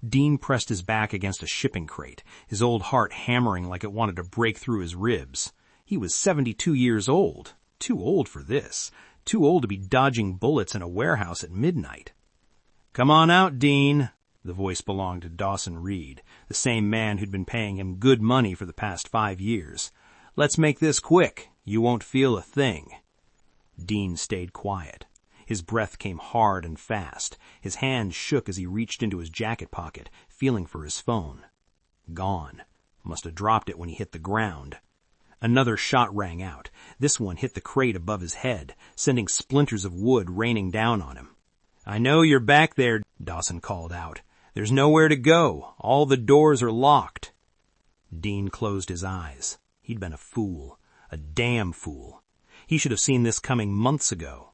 Dean pressed his back against a shipping crate, his old heart hammering like it wanted to break through his ribs. He was 72 years old. Too old for this. Too old to be dodging bullets in a warehouse at midnight. "Come on out, Dean." The voice belonged to Dawson Reed, the same man who'd been paying him good money for the past 5 years. "Let's make this quick. You won't feel a thing." Dean stayed quiet. His breath came hard and fast. His hands shook as he reached into his jacket pocket, feeling for his phone. Gone. Must have dropped it when he hit the ground. Another shot rang out. This one hit the crate above his head, sending splinters of wood raining down on him. "I know you're back there," Dawson called out. "There's nowhere to go. All the doors are locked." Dean closed his eyes. He'd been a fool. A damn fool. He should have seen this coming months ago.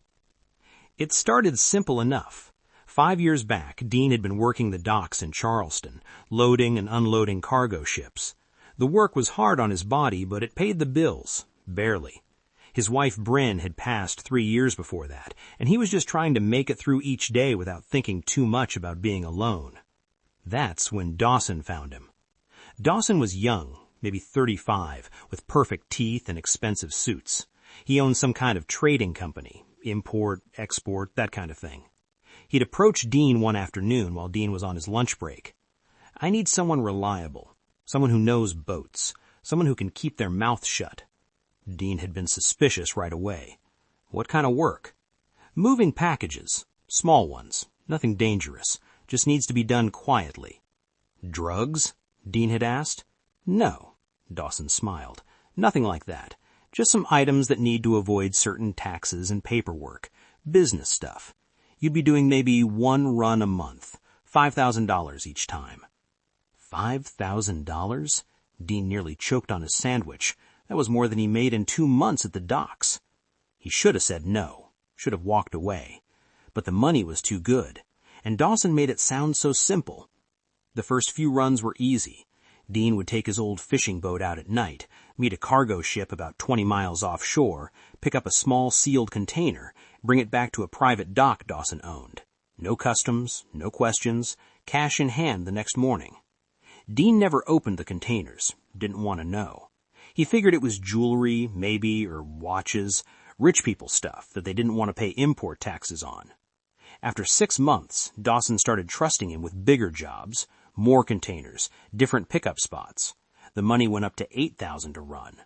It started simple enough. 5 years back, Dean had been working the docks in Charleston, loading and unloading cargo ships. The work was hard on his body, but it paid the bills. Barely. His wife Bryn had passed 3 years before that, and he was just trying to make it through each day without thinking too much about being alone. That's when Dawson found him. Dawson was young, maybe 35, with perfect teeth and expensive suits. He owned some kind of trading company, import, export, that kind of thing. He'd approached Dean one afternoon while Dean was on his lunch break. "I need someone reliable, someone who knows boats, someone who can keep their mouth shut." Dean had been suspicious right away. "What kind of work?" "Moving packages. Small ones. Nothing dangerous. Just needs to be done quietly." "Drugs?" Dean had asked. "No." Dawson smiled. "Nothing like that. Just some items that need to avoid certain taxes and paperwork. Business stuff. You'd be doing maybe 1 run a month. $5,000 each time." $5,000? Dean nearly choked on his sandwich. That was more than he made in 2 months at the docks. He should have said no. Should have walked away. But the money was too good. And Dawson made it sound so simple. The first few runs were easy. Dean would take his old fishing boat out at night, meet a cargo ship about 20 miles offshore, pick up a small sealed container, bring it back to a private dock Dawson owned. No customs, no questions, cash in hand the next morning. Dean never opened the containers, didn't want to know. He figured it was jewelry, maybe, or watches, rich people stuff that they didn't want to pay import taxes on. After 6 months, Dawson started trusting him with bigger jobs, more containers, different pickup spots. The money went up to $8,000 a run.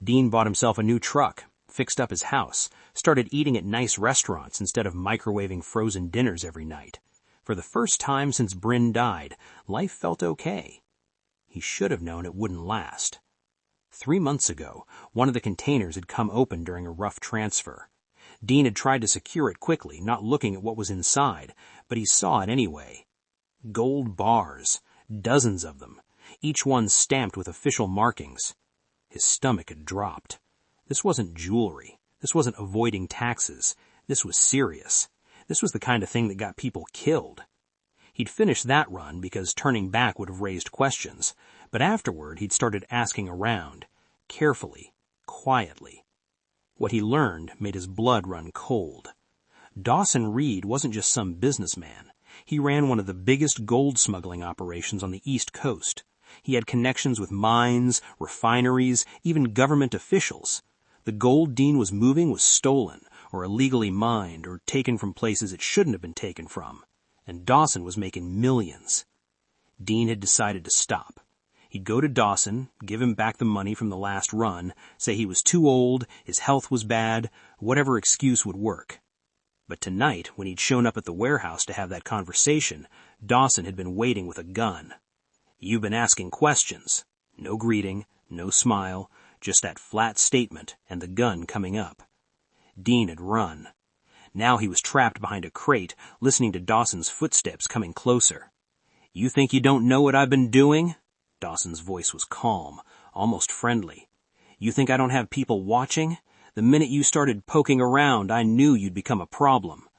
Dean bought himself a new truck, fixed up his house, started eating at nice restaurants instead of microwaving frozen dinners every night. For the first time since Bryn died, life felt okay. He should have known it wouldn't last. 3 months ago, one of the containers had come open during a rough transfer. Dean had tried to secure it quickly, not looking at what was inside, but he saw it anyway. Gold bars, dozens of them, each one stamped with official markings. His stomach had dropped. This wasn't jewelry. This wasn't avoiding taxes. This was serious. This was the kind of thing that got people killed. He'd finished that run because turning back would have raised questions, but afterward he'd started asking around, carefully, quietly. What he learned made his blood run cold. Dawson Reed wasn't just some businessman. He ran one of the biggest gold smuggling operations on the East Coast. He had connections with mines, refineries, even government officials. The gold Dean was moving was stolen, or illegally mined, or taken from places it shouldn't have been taken from. And Dawson was making millions. Dean had decided to stop. He'd go to Dawson, give him back the money from the last run, say he was too old, his health was bad, whatever excuse would work. But tonight, when he'd shown up at the warehouse to have that conversation, Dawson had been waiting with a gun. "You've been asking questions." No greeting, no smile, just that flat statement and the gun coming up. Dean had run. Now he was trapped behind a crate, listening to Dawson's footsteps coming closer. "You think you don't know what I've been doing?" Dawson's voice was calm, almost friendly. "You think I don't have people watching? The minute you started poking around, I knew you'd become a problem."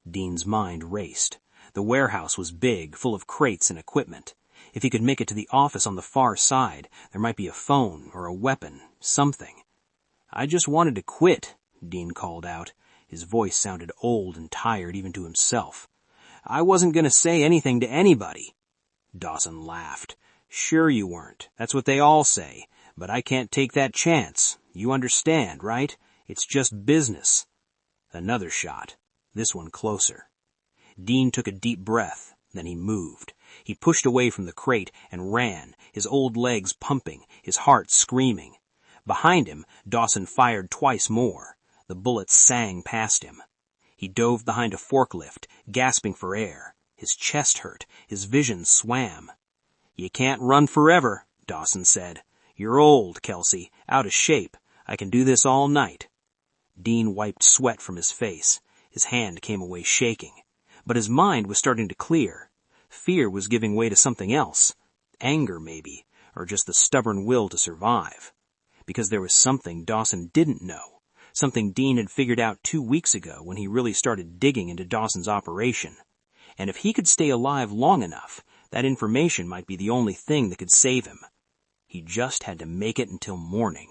Dean's mind raced. The warehouse was big, full of crates and equipment. If he could make it to the office on the far side, there might be a phone or a weapon, something. "I just wanted to quit," Dean called out. His voice sounded old and tired even to himself. "I wasn't going to say anything to anybody." Dawson laughed. Sure you weren't. That's what they all say. But I can't take that chance. You understand, right? It's just business. Another shot. This one closer. Dean took a deep breath. Then he moved. He pushed away from the crate and ran, his old legs pumping, his heart screaming. Behind him, Dawson fired twice more. The bullets sang past him. He dove behind a forklift, gasping for air. His chest hurt. His vision swam. You can't run forever, Dawson said. You're old, Kelsey, out of shape. I can do this all night. Dean wiped sweat from his face. His hand came away shaking. But his mind was starting to clear. Fear was giving way to something else. Anger, maybe, or just the stubborn will to survive. Because there was something Dawson didn't know. Something Dean had figured out 2 weeks ago when he really started digging into Dawson's operation. And if he could stay alive long enough, that information might be the only thing that could save him. He just had to make it until morning.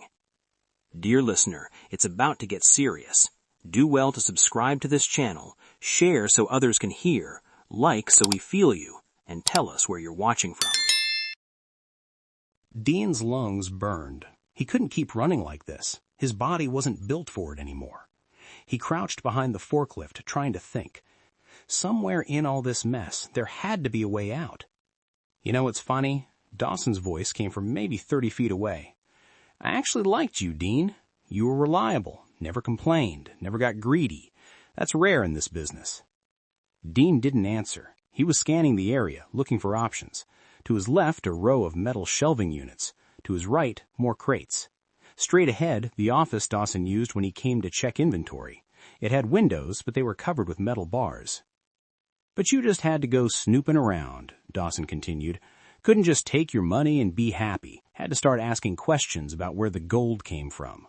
Dear listener, it's about to get serious. Do well to subscribe to this channel, share so others can hear, like so we feel you, and tell us where you're watching from. Dean's lungs burned. He couldn't keep running like this. His body wasn't built for it anymore. He crouched behind the forklift, trying to think. Somewhere in all this mess, there had to be a way out. You know what's funny? Dawson's voice came from maybe 30 feet away. I actually liked you, Dean. You were reliable, never complained, never got greedy. That's rare in this business. Dean didn't answer. He was scanning the area, looking for options. To his left, a row of metal shelving units. To his right, more crates. Straight ahead, the office Dawson used when he came to check inventory. It had windows, but they were covered with metal bars. But you just had to go snooping around, Dawson continued. Couldn't just take your money and be happy. Had to start asking questions about where the gold came from.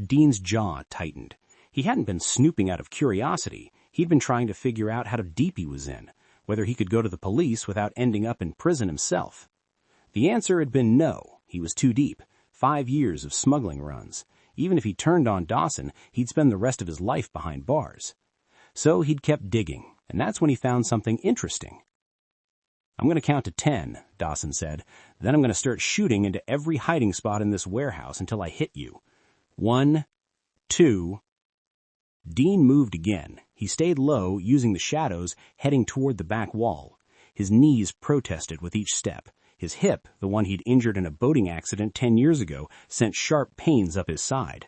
Dean's jaw tightened. He hadn't been snooping out of curiosity. He'd been trying to figure out how deep he was in, whether he could go to the police without ending up in prison himself. The answer had been no. He was too deep. 5 years of smuggling runs. Even if he turned on Dawson, he'd spend the rest of his life behind bars. So he'd kept digging, and that's when he found something interesting. I'm going to count to 10, Dawson said. Then I'm going to start shooting into every hiding spot in this warehouse until I hit you. 1, 2... Dean moved again. He stayed low, using the shadows, heading toward the back wall. His knees protested with each step. His hip, the one he'd injured in a boating accident 10 years ago, sent sharp pains up his side.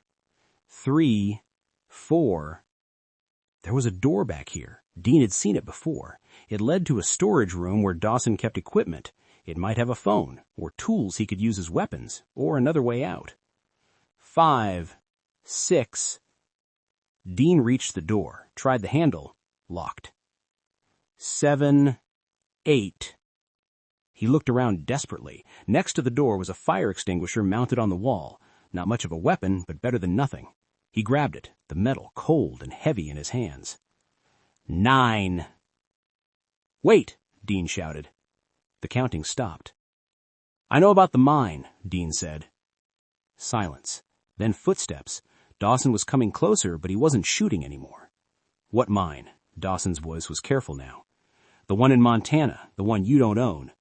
3, 4... There was a door back here. Dean had seen it before. It led to a storage room where Dawson kept equipment. It might have a phone, or tools he could use as weapons, or another way out. 5, 6... Dean reached the door, tried the handle, locked. 7, 8... He looked around desperately. Next to the door was a fire extinguisher mounted on the wall. Not much of a weapon, but better than nothing. He grabbed it, the metal cold and heavy in his hands. 9... Wait, Dean shouted. The counting stopped. I know about the mine, Dean said. Silence. Then footsteps. Dawson was coming closer, but he wasn't shooting anymore. What mine? Dawson's voice was careful now. The one in Montana, the one you don't own.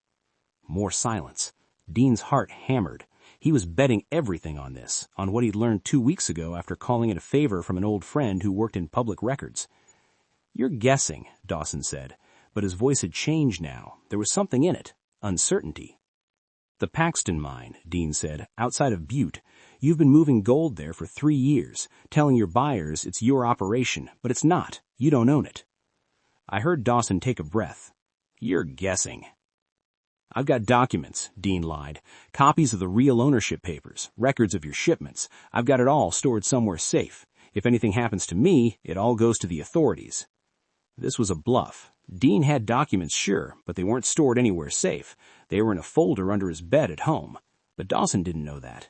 More silence. Dean's heart hammered. He was betting everything on this, on what he'd learned 2 weeks ago after calling it a favor from an old friend who worked in public records. You're guessing, Dawson said, but his voice had changed now. There was something in it. Uncertainty. The Paxton mine, Dean said, outside of Butte. You've been moving gold there for 3 years, telling your buyers it's your operation, but it's not. You don't own it. I heard Dawson take a breath. You're guessing. I've got documents, Dean lied. Copies of the real ownership papers, records of your shipments. I've got it all stored somewhere safe. If anything happens to me, it all goes to the authorities. This was a bluff. Dean had documents, sure, but they weren't stored anywhere safe. They were in a folder under his bed at home. But Dawson didn't know that.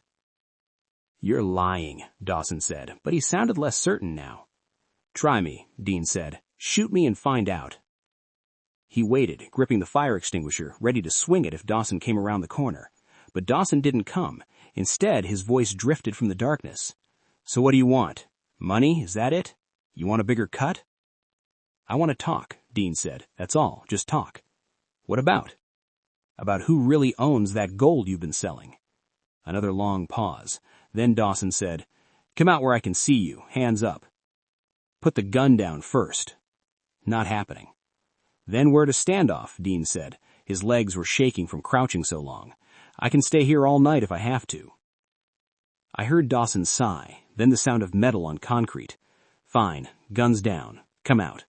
You're lying, Dawson said, but he sounded less certain now. Try me, Dean said. Shoot me and find out. He waited, gripping the fire extinguisher, ready to swing it if Dawson came around the corner. But Dawson didn't come. Instead, his voice drifted from the darkness. So what do you want? Money, is that it? You want a bigger cut? I want to talk, Dean said. That's all, just talk. What about? About who really owns that gold you've been selling. Another long pause. Then Dawson said, "Come out where I can see you, hands up." "Put the gun down first." Not happening. "Then we're at a standoff," Dean said. His legs were shaking from crouching so long. "I can stay here all night if I have to." I heard Dawson sigh, then the sound of metal on concrete. "Fine, guns down. Come out."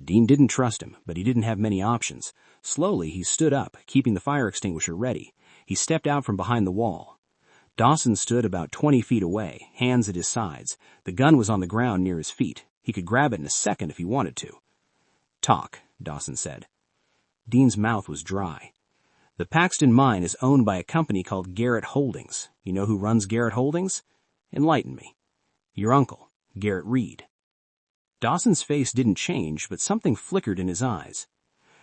Dean didn't trust him, but he didn't have many options. Slowly, he stood up, keeping the fire extinguisher ready. He stepped out from behind the wall. Dawson stood about 20 feet away, hands at his sides. The gun was on the ground near his feet. He could grab it in a second if he wanted to. "Talk," Dawson said. Dean's mouth was dry. "The Paxton mine is owned by a company called Garrett Holdings. You know who runs Garrett Holdings? Enlighten me." "Your uncle, Garrett Reed." Dawson's face didn't change, but something flickered in his eyes.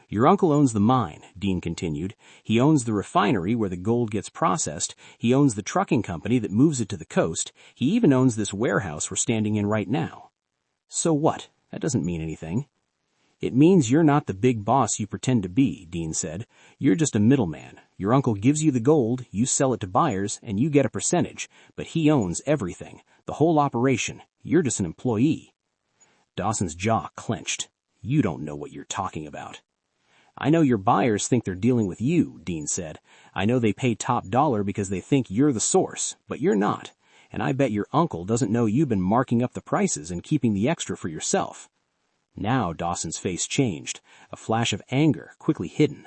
"Your uncle owns the mine," Dean continued. "He owns the refinery where the gold gets processed. He owns the trucking company that moves it to the coast. He even owns this warehouse we're standing in right now." "So what? That doesn't mean anything." "It means you're not the big boss you pretend to be," Dean said. "You're just a middleman. Your uncle gives you the gold, you sell it to buyers, and you get a percentage. But he owns everything, the whole operation. You're just an employee." Dawson's jaw clenched. "You don't know what you're talking about." "I know your buyers think they're dealing with you," Dean said. "I know they pay top dollar because they think you're the source, but you're not. And I bet your uncle doesn't know you've been marking up the prices and keeping the extra for yourself." Now Dawson's face changed, a flash of anger, quickly hidden.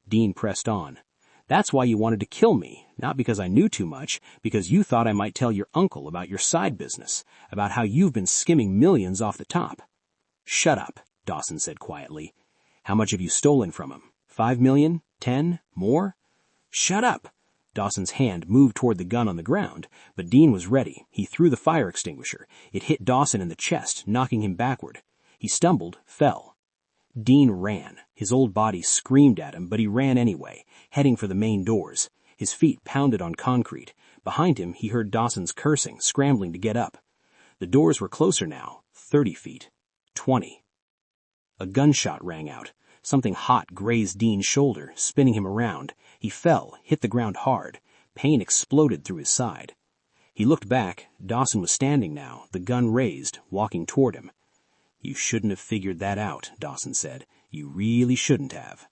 Dean pressed on. "That's why you wanted to kill me, not because I knew too much, because you thought I might tell your uncle about your side business, about how you've been skimming millions off the top." "Shut up," Dawson said quietly. "How much have you stolen from him? 5 million? 10? More?" "Shut up!" Dawson's hand moved toward the gun on the ground, but Dean was ready. He threw the fire extinguisher. It hit Dawson in the chest, knocking him backward. He stumbled, fell. Dean ran. His old body screamed at him, but he ran anyway, heading for the main doors. His feet pounded on concrete. Behind him, he heard Dawson's cursing, scrambling to get up. The doors were closer now, 30 feet, 20. A gunshot rang out. Something hot grazed Dean's shoulder, spinning him around. He fell, hit the ground hard. Pain exploded through his side. He looked back. Dawson was standing now, the gun raised, walking toward him. "You shouldn't have figured that out," Dawson said. "You really shouldn't have."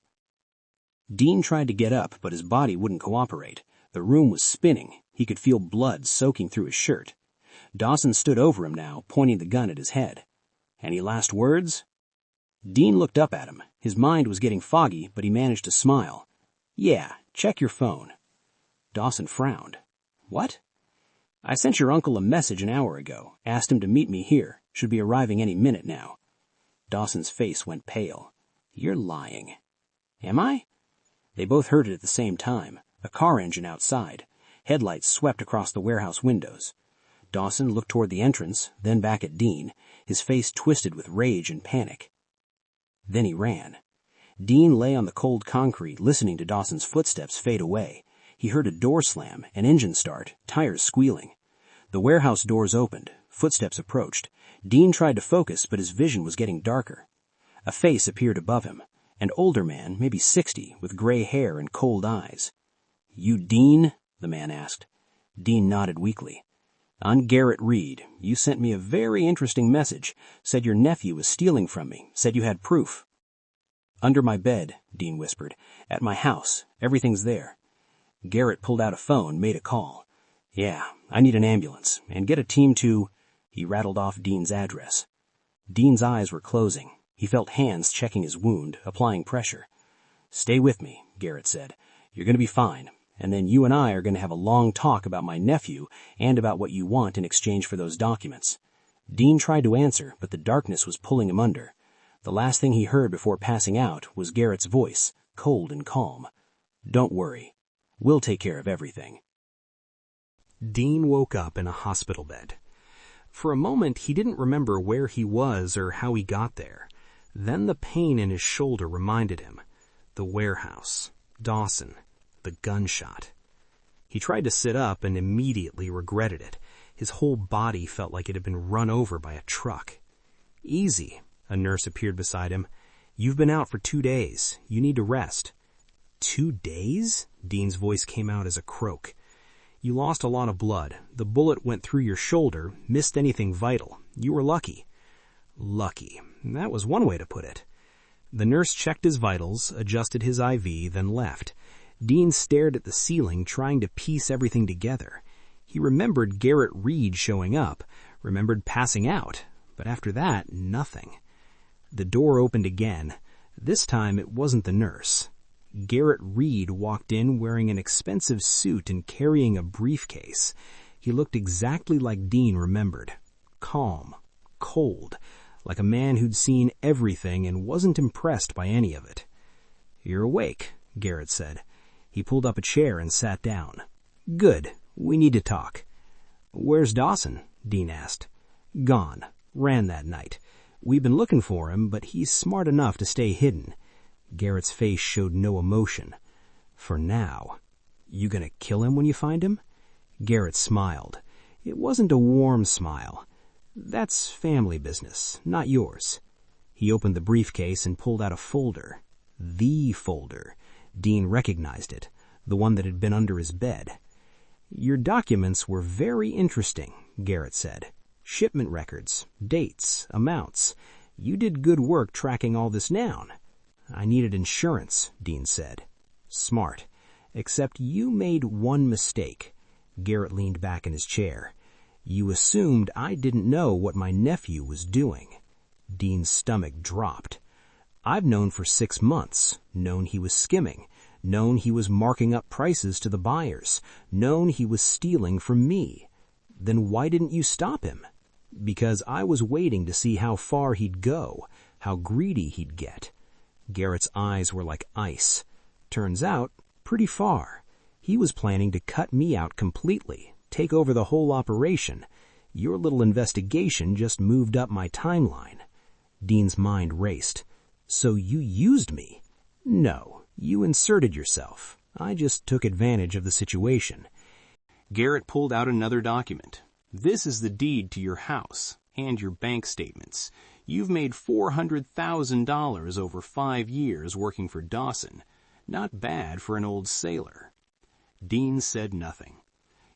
Dean tried to get up, but his body wouldn't cooperate. The room was spinning. He could feel blood soaking through his shirt. Dawson stood over him now, pointing the gun at his head. "Any last words?" Dean looked up at him. His mind was getting foggy, but he managed to smile. "Yeah, check your phone." Dawson frowned. "What?" "I sent your uncle a message an hour ago. Asked him to meet me here. Should be arriving any minute now." Dawson's face went pale. "You're lying." "Am I?" They both heard it at the same time. A car engine outside. Headlights swept across the warehouse windows. Dawson looked toward the entrance, then back at Dean, his face twisted with rage and panic. Then he ran. Dean lay on the cold concrete, listening to Dawson's footsteps fade away. He heard a door slam, an engine start, tires squealing. The warehouse doors opened. Footsteps approached. Dean tried to focus, but his vision was getting darker. A face appeared above him. An older man, maybe 60, with gray hair and cold eyes. "You Dean?" the man asked. Dean nodded weakly. "I'm Garrett Reed. You sent me a very interesting message. Said your nephew was stealing from me. Said you had proof." "Under my bed," Dean whispered. "At my house. Everything's there." Garrett pulled out a phone, made a call. "Yeah, I need an ambulance. And get a team to—" He rattled off Dean's address. Dean's eyes were closing. He felt hands checking his wound, applying pressure. "Stay with me," Garrett said. "You're going to be fine. And then you and I are going to have a long talk about my nephew and about what you want in exchange for those documents." Dean tried to answer, but the darkness was pulling him under. The last thing he heard before passing out was Garrett's voice, cold and calm. "Don't worry. We'll take care of everything." Dean woke up in a hospital bed. For a moment, he didn't remember where he was or how he got there. Then the pain in his shoulder reminded him. The warehouse, Dawson, the gunshot. He tried to sit up and immediately regretted it. His whole body felt like it had been run over by a truck. "Easy," a nurse appeared beside him. "You've been out for 2 days. You need to rest." 2 days? Dean's voice came out as a croak. You lost a lot of blood. The bullet went through your shoulder, missed anything vital. You were lucky. Lucky. That was one way to put it. The nurse checked his vitals, adjusted his IV, then left. Dean stared at the ceiling, trying to piece everything together. He remembered Garrett Reed showing up, remembered passing out, but after that, nothing. The door opened again. This time it wasn't the nurse. Garrett Reed walked in wearing an expensive suit and carrying a briefcase. He looked exactly like Dean remembered. Calm, cold, like a man who'd seen everything and wasn't impressed by any of it. "You're awake," Garrett said. He pulled up a chair and sat down. "Good. We need to talk." "Where's Dawson?" Dean asked. "Gone. Ran that night. We've been looking for him, but he's smart enough to stay hidden." Garrett's face showed no emotion. "For now." "You gonna kill him when you find him?" Garrett smiled. It wasn't a warm smile. "That's family business, not yours." He opened the briefcase and pulled out a folder. The folder. Dean recognized it, the one that had been under his bed. "Your documents were very interesting," Garrett said. "Shipment records, dates, amounts. You did good work tracking all this down." "I needed insurance," Dean said. "Smart. Except you made one mistake." Garrett leaned back in his chair. "You assumed I didn't know what my nephew was doing." Dean's stomach dropped. "I've known for 6 months, known he was skimming, known he was marking up prices to the buyers, known he was stealing from me. Then why didn't you stop him?" "Because I was waiting to see how far he'd go, how greedy he'd get." Garrett's eyes were like ice. "Turns out, pretty far. He was planning to cut me out completely, take over the whole operation. Your little investigation just moved up my timeline." Dean's mind raced. "So you used me?" "No, you inserted yourself. I just took advantage of the situation." Garrett pulled out another document. "This is the deed to your house and your bank statements. You've made $400,000 over 5 years working for Dawson. Not bad for an old sailor." Dean said nothing.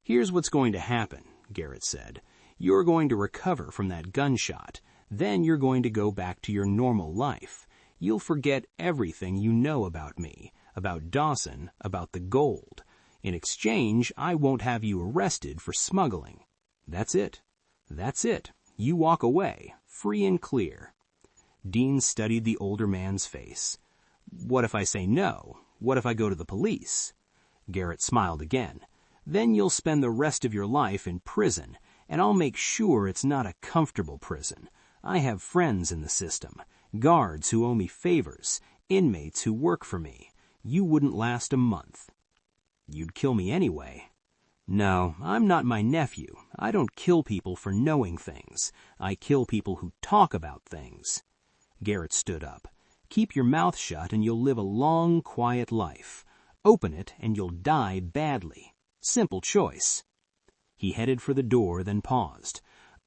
"Here's what's going to happen," Garrett said. "You're going to recover from that gunshot. Then you're going to go back to your normal life. You'll forget everything you know about me, about Dawson, about the gold. In exchange, I won't have you arrested for smuggling. That's it. That's it. You walk away, free and clear." Dean studied the older man's face. "What if I say no? What if I go to the police?" Garrett smiled again. "Then you'll spend the rest of your life in prison, and I'll make sure it's not a comfortable prison. I have friends in the system, guards who owe me favors, inmates who work for me. You wouldn't last a month." "You'd kill me anyway." "No, I'm not my nephew. I don't kill people for knowing things. I kill people who talk about things." Garrett stood up. "Keep your mouth shut and you'll live a long, quiet life. Open it and you'll die badly. Simple choice." He headed for the door, then paused.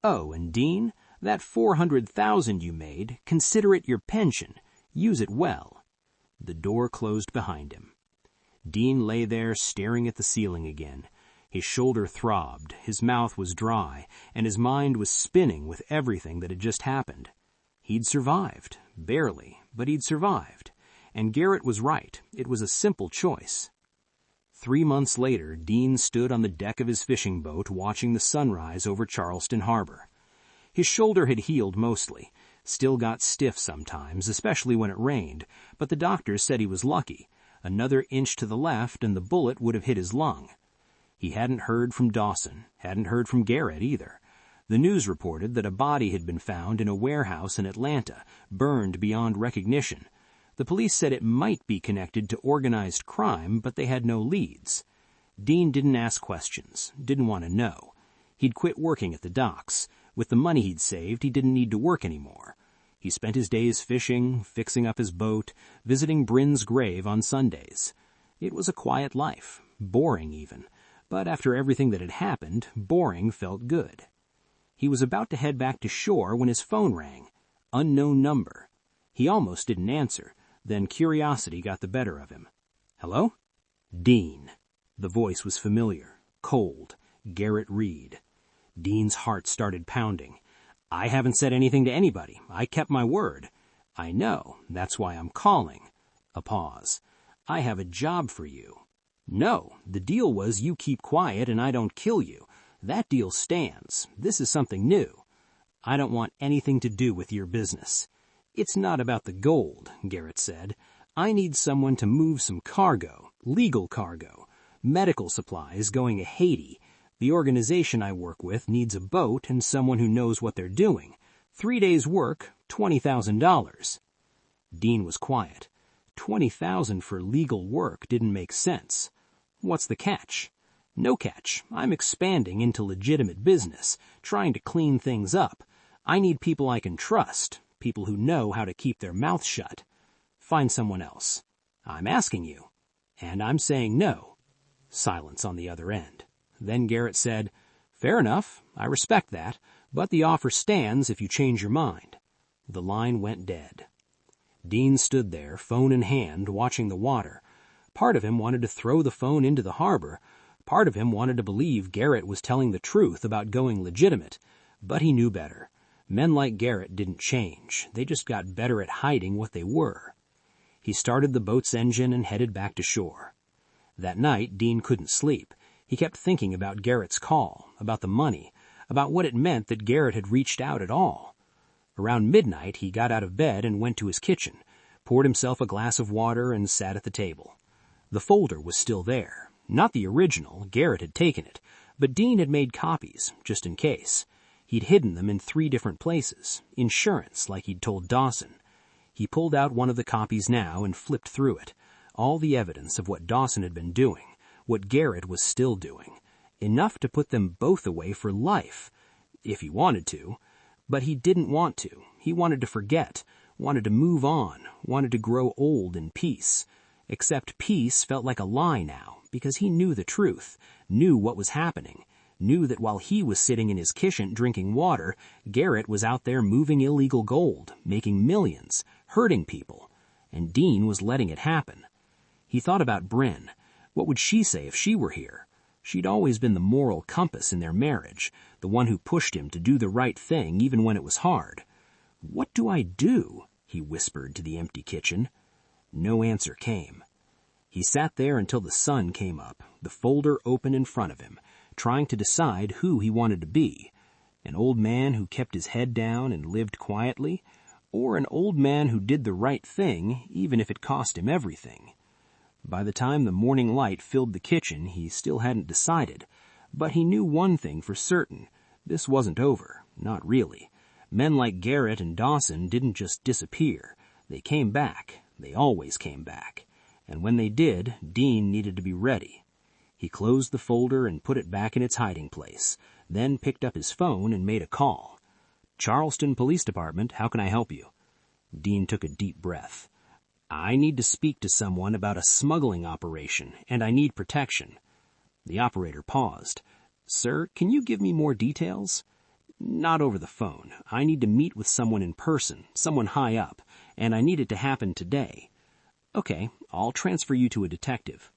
"Oh, and Dean, that $400,000 you made, consider it your pension. Use it well." The door closed behind him. Dean lay there staring at the ceiling again. His shoulder throbbed, his mouth was dry, and his mind was spinning with everything that had just happened. He'd survived. Barely, but he'd survived. And Garrett was right. It was a simple choice. 3 months later, Dean stood on the deck of his fishing boat watching the sunrise over Charleston Harbor. His shoulder had healed mostly, still got stiff sometimes, especially when it rained, but the doctors said he was lucky. Another inch to the left and the bullet would have hit his lung. He hadn't heard from Dawson, hadn't heard from Garrett either. The news reported that a body had been found in a warehouse in Atlanta, burned beyond recognition. The police said it might be connected to organized crime, but they had no leads. Dean didn't ask questions, didn't want to know. He'd quit working at the docks. With the money he'd saved, he didn't need to work anymore. He spent his days fishing, fixing up his boat, visiting Bryn's grave on Sundays. It was a quiet life, boring even, but after everything that had happened, boring felt good. He was about to head back to shore when his phone rang. Unknown number. He almost didn't answer, then curiosity got the better of him. Hello? Dean. The voice was familiar, cold. Garrett Reed. Dean's heart started pounding. I haven't said anything to anybody. I kept my word. I know. That's why I'm calling. A pause. I have a job for you. No, the deal was you keep quiet and I don't kill you. That deal stands. This is something new. I don't want anything to do with your business. It's not about the gold, Garrett said. I need someone to move some cargo, legal cargo, medical supplies going to Haiti. The organization I work with needs a boat and someone who knows what they're doing. 3 days' work, $20,000. Dean was quiet. $20,000 for legal work didn't make sense. What's the catch? No catch. I'm expanding into legitimate business, trying to clean things up. I need people I can trust, people who know how to keep their mouth shut. Find someone else. I'm asking you. And I'm saying no. Silence on the other end. Then Garrett said, Fair enough, I respect that, but the offer stands if you change your mind. The line went dead. Dean stood there, phone in hand, watching the water. Part of him wanted to throw the phone into the harbor. Part of him wanted to believe Garrett was telling the truth about going legitimate. But he knew better. Men like Garrett didn't change. They just got better at hiding what they were. He started the boat's engine and headed back to shore. That night, Dean couldn't sleep. He kept thinking about Garrett's call, about the money, about what it meant that Garrett had reached out at all. Around midnight, he got out of bed and went to his kitchen, poured himself a glass of water, and sat at the table. The folder was still there. Not the original, Garrett had taken it, but Dean had made copies, just in case. He'd hidden them in 3 different places, insurance, like he'd told Dawson. He pulled out one of the copies now and flipped through it, all the evidence of what Dawson had been doing, what Garrett was still doing, enough to put them both away for life, if he wanted to. But he didn't want to. He wanted to forget, wanted to move on, wanted to grow old in peace. Except peace felt like a lie now, because he knew the truth, knew what was happening, knew that while he was sitting in his kitchen drinking water, Garrett was out there moving illegal gold, making millions, hurting people, and Dean was letting it happen. He thought about Bryn. What would she say if she were here? She'd always been the moral compass in their marriage, the one who pushed him to do the right thing even when it was hard. What do I do? He whispered to the empty kitchen. No answer came. He sat there until the sun came up, the folder open in front of him, trying to decide who he wanted to be, an old man who kept his head down and lived quietly, or an old man who did the right thing even if it cost him everything. By the time the morning light filled the kitchen, he still hadn't decided, but he knew one thing for certain. This wasn't over, not really. Men like Garrett and Dawson didn't just disappear. They came back. They always came back. And when they did, Dean needed to be ready. He closed the folder and put it back in its hiding place, then picked up his phone and made a call. Charleston Police Department, how can I help you? Dean took a deep breath. I need to speak to someone about a smuggling operation, and I need protection. The operator paused. Sir, can you give me more details? Not over the phone. I need to meet with someone in person, someone high up, and I need it to happen today. Okay, I'll transfer you to a detective.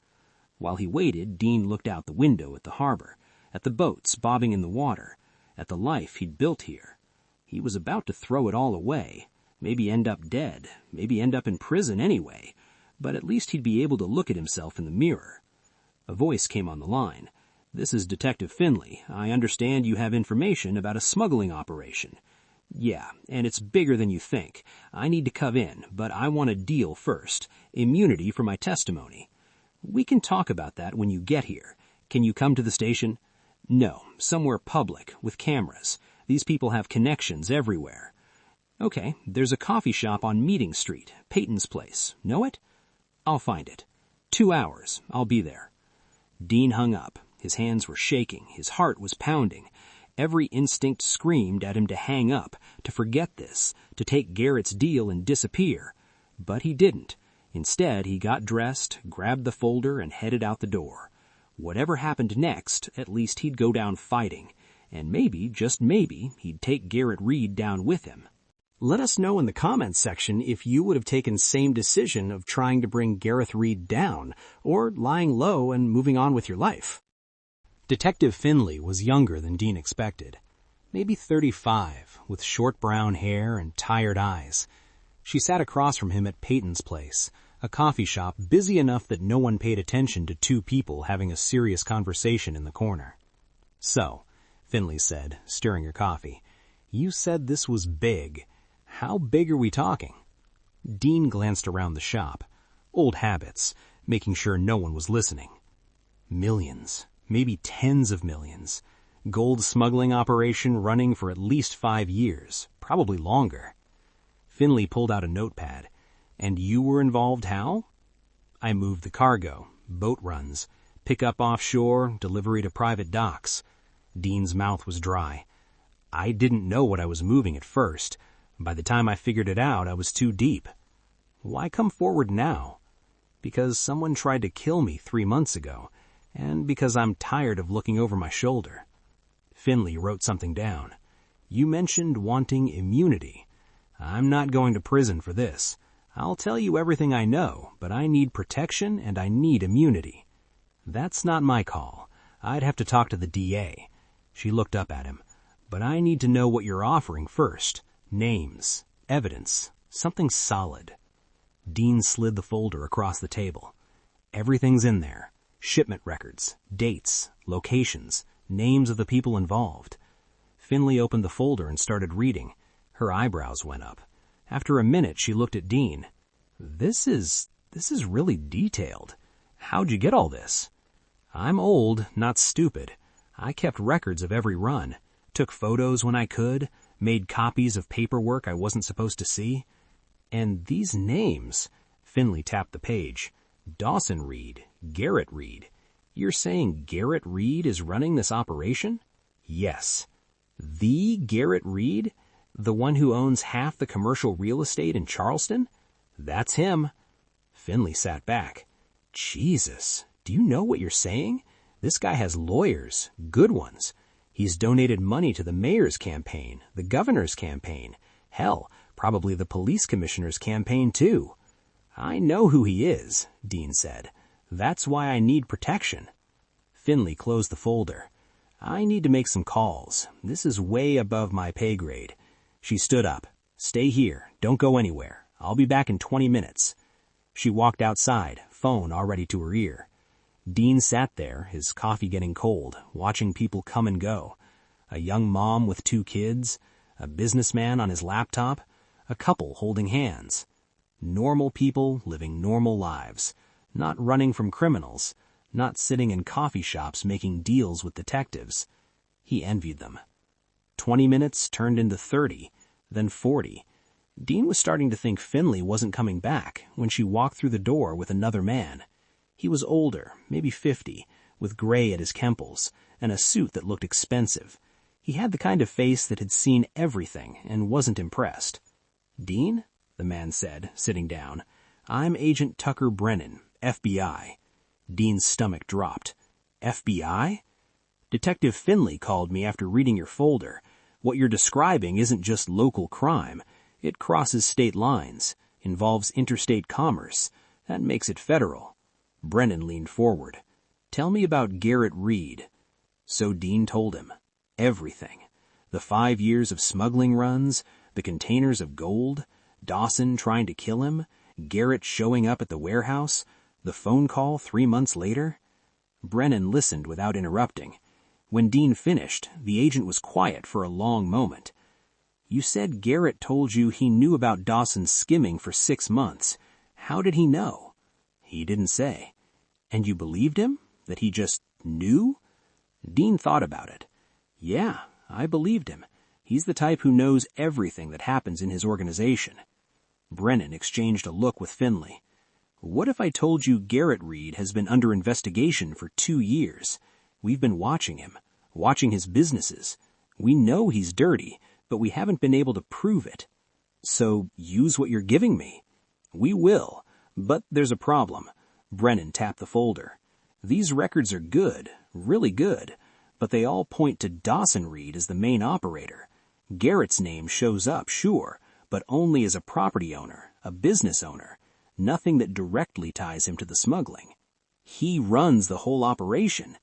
While he waited, Dean looked out the window at the harbor, at the boats bobbing in the water, at the life he'd built here. He was about to throw it all away. Maybe end up dead, maybe end up in prison anyway, but at least he'd be able to look at himself in the mirror. A voice came on the line. This is Detective Finley. I understand you have information about a smuggling operation. Yeah, and it's bigger than you think. I need to come in, but I want a deal first. Immunity for my testimony. We can talk about that when you get here. Can you come to the station? No, somewhere public, with cameras. These people have connections everywhere. Okay, there's a coffee shop on Meeting Street, Peyton's place. Know it? I'll find it. 2 hours. I'll be there. Dean hung up. His hands were shaking. His heart was pounding. Every instinct screamed at him to hang up, to forget this, to take Garrett's deal and disappear. But he didn't. Instead, he got dressed, grabbed the folder, and headed out the door. Whatever happened next, at least he'd go down fighting. And maybe, just maybe, he'd take Garrett Reed down with him. Let us know in the comments section if you would have taken same decision of trying to bring Gareth Reed down, or lying low and moving on with your life. Detective Finley was younger than Dean expected. Maybe 35, with short brown hair and tired eyes. She sat across from him at Peyton's place, a coffee shop busy enough that no one paid attention to two people having a serious conversation in the corner. "So," Finley said, stirring her coffee, "you said this was big. How big are we talking?" Dean glanced around the shop. Old habits, making sure no one was listening. Millions, maybe tens of millions. Gold smuggling operation running for at least 5 years, probably longer. Finley pulled out a notepad. "And you were involved how?" "I moved the cargo, boat runs, pick up offshore, delivery to private docks." Dean's mouth was dry. "I didn't know what I was moving at first. By the time I figured it out, I was too deep." "Why come forward now?" "Because someone tried to kill me 3 months ago, and because I'm tired of looking over my shoulder." Finley wrote something down. "You mentioned wanting immunity. I'm not going to prison for this. I'll tell you everything I know, but I need protection and I need immunity." "That's not my call. I'd have to talk to the DA." She looked up at him. "But I need to know what you're offering first. Names, evidence, something solid." Dean slid the folder across the table. "Everything's in there. Shipment records, dates, locations, names of the people involved." Finley opened the folder and started reading. Her eyebrows went up. After a minute, she looked at Dean. This is really detailed. How'd you get all this?" "I'm old, not stupid. I kept records of every run, took photos when I could, made copies of paperwork I wasn't supposed to see. And these names," Finley tapped the page. "Dawson Reed, Garrett Reed. You're saying Garrett Reed is running this operation?" "Yes." "The Garrett Reed? The one who owns half the commercial real estate in Charleston?" "That's him." Finley sat back. "Jesus, do you know what you're saying? This guy has lawyers, good ones. He's donated money to the mayor's campaign, the governor's campaign. Hell, probably the police commissioner's campaign too." "I know who he is," Dean said. "That's why I need protection." Finley closed the folder. "I need to make some calls. This is way above my pay grade." She stood up. "Stay here. Don't go anywhere. I'll be back in 20 minutes. She walked outside, phone already to her ear. Dean sat there, his coffee getting cold, watching people come and go. A young mom with 2 kids, a businessman on his laptop, a couple holding hands. Normal people living normal lives, not running from criminals, not sitting in coffee shops making deals with detectives. He envied them. 20 minutes turned into 30, then 40. Dean was starting to think Finley wasn't coming back when she walked through the door with another man. He was older, maybe 50, with gray at his temples, and a suit that looked expensive. He had the kind of face that had seen everything and wasn't impressed. "Dean?" the man said, sitting down. "I'm Agent Tucker Brennan, FBI." Dean's stomach dropped. "FBI?" "Detective Finley called me after reading your folder. What you're describing isn't just local crime. It crosses state lines, involves interstate commerce. That makes it federal." Brennan leaned forward. "Tell me about Garrett Reed." So Dean told him. Everything. The 5 years of smuggling runs, the containers of gold, Dawson trying to kill him, Garrett showing up at the warehouse, the phone call 3 months later. Brennan listened without interrupting. When Dean finished, the agent was quiet for a long moment. "You said Garrett told you he knew about Dawson's skimming for 6 months. How did he know?" "He didn't say." "And you believed him? That he just knew?" Dean thought about it. "Yeah, I believed him. He's the type who knows everything that happens in his organization." Brennan exchanged a look with Finley. "What if I told you Garrett Reed has been under investigation for 2 years? We've been watching him, watching his businesses. We know he's dirty, but we haven't been able to prove it. So use what you're giving me." "We will, but there's a problem." Brennan tapped the folder. "These records are good, really good, but they all point to Dawson Reed as the main operator. Garrett's name shows up, sure, but only as a property owner, a business owner, nothing that directly ties him to the smuggling. He runs the whole operation.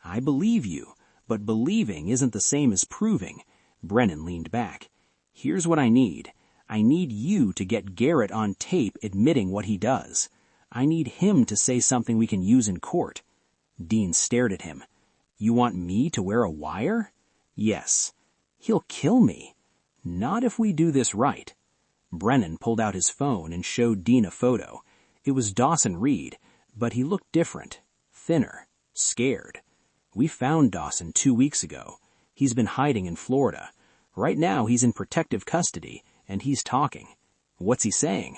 I believe you, but believing isn't the same as proving. Brennan leaned back. Here's what I need. I need you to get Garrett on tape admitting what he does. I need him to say something we can use in court. Dean stared at him. You want me to wear a wire? Yes. He'll kill me. Not if we do this right. Brennan pulled out his phone and showed Dean a photo. It was Dawson Reed, but he looked different, thinner, scared. We found Dawson 2 weeks ago. He's been hiding in Florida. Right now he's in protective custody, and he's talking. What's he saying?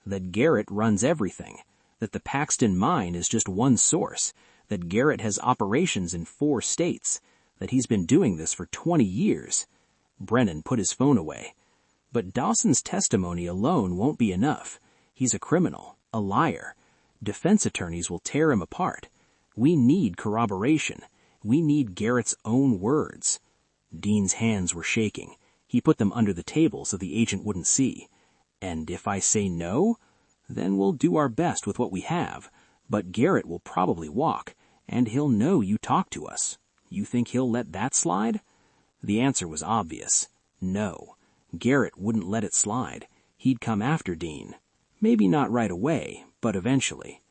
That Garrett runs everything, that the Paxton mine is just one source, that Garrett has operations in 4 states, that he's been doing this for 20 years. Brennan put his phone away. But Dawson's testimony alone won't be enough. He's a criminal, a liar. Defense attorneys will tear him apart. We need corroboration. We need Garrett's own words. Dean's hands were shaking. He put them under the table so the agent wouldn't see. And if I say no, then we'll do our best with what we have. But Garrett will probably walk, and he'll know you talked to us. You think he'll let that slide? The answer was obvious. No. Garrett wouldn't let it slide. He'd come after Dean. Maybe not right away, but eventually.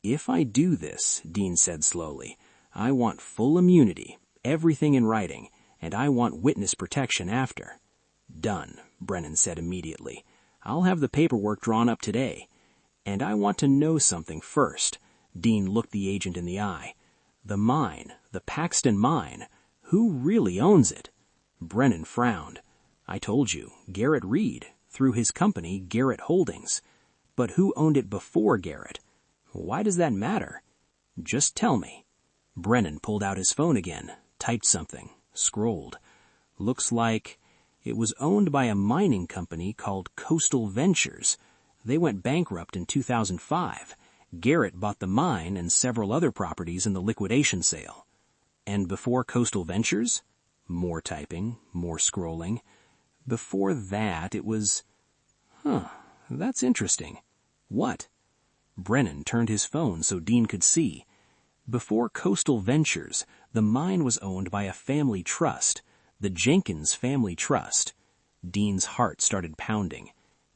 If I do this, Dean said slowly, I want full immunity, everything in writing, and I want witness protection after. Done, Brennan said immediately. I'll have the paperwork drawn up today. And I want to know something first. Dean looked the agent in the eye. The mine, the Paxton mine, who really owns it? Brennan frowned. I told you, Garrett Reed, through his company, Garrett Holdings. But who owned it before Garrett? Why does that matter? Just tell me. Brennan pulled out his phone again, typed something, scrolled. Looks like it was owned by a mining company called Coastal Ventures. They went bankrupt in 2005. Garrett bought the mine and several other properties in the liquidation sale. And before Coastal Ventures? More typing, more scrolling. Before that, it was... that's interesting. What? Brennan turned his phone so Dean could see. Before Coastal Ventures, the mine was owned by a family trust, the Jenkins Family Trust. Dean's heart started pounding.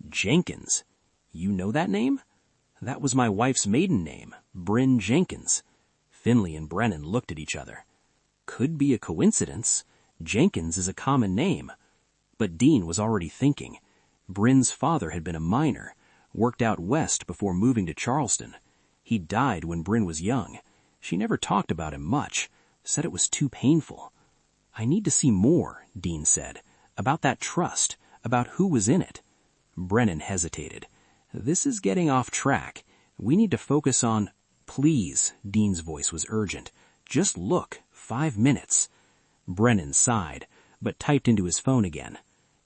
Jenkins? You know that name? That was my wife's maiden name, Bryn Jenkins. Finley and Brennan looked at each other. Could be a coincidence. Jenkins is a common name. But Dean was already thinking. Bryn's father had been a miner, worked out west before moving to Charleston. He died when Bryn was young. She never talked about him much, said it was too painful. I need to see more, Dean said, about that trust, about who was in it. Brennan hesitated. This is getting off track. We need to focus on... Please, Dean's voice was urgent. Just look, 5 minutes. Brennan sighed, but typed into his phone again.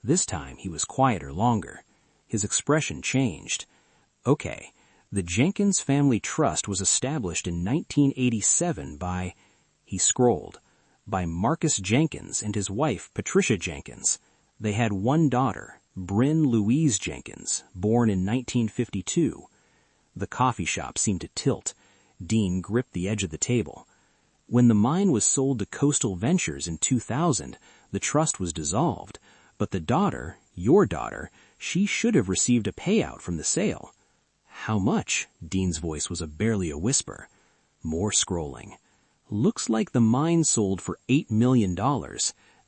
This time he was quieter longer. His expression changed. Okay, the Jenkins Family Trust was established in 1987 by... He scrolled. By Marcus Jenkins and his wife, Patricia Jenkins. They had one daughter, Bryn Louise Jenkins, born in 1952. The coffee shop seemed to tilt. Dean gripped the edge of the table. When the mine was sold to Coastal Ventures in 2000, the trust was dissolved, but the daughter, your daughter, she should have received a payout from the sale. How much? Dean's voice was barely a whisper. More scrolling. Looks like the mine sold for $8 million.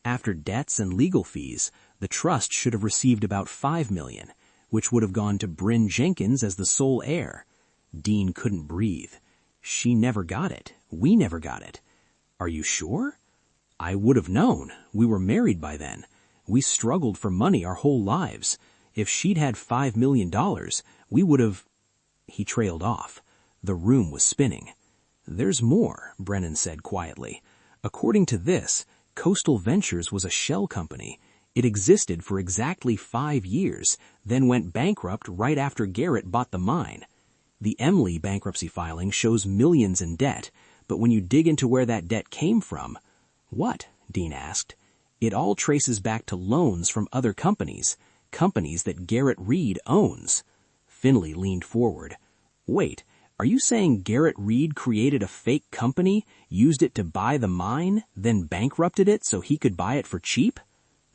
After debts and legal fees, the trust should have received about $5 million, which would have gone to Bryn Jenkins as the sole heir. Dean couldn't breathe. She never got it. We never got it. Are you sure? I would have known. We were married by then. We struggled for money our whole lives. If she'd had $5 million, we would have... He trailed off. The room was spinning. There's more, Brennan said quietly. According to this, Coastal Ventures was a shell company. It existed for exactly 5 years, then went bankrupt right after Garrett bought the mine. The Emily bankruptcy filing shows millions in debt, but when you dig into where that debt came from... What? Dean asked. It all traces back to loans from other companies. companies that Garrett Reed owns. Finley leaned forward. Wait, are you saying Garrett Reed created a fake company, used it to buy the mine, then bankrupted it so he could buy it for cheap?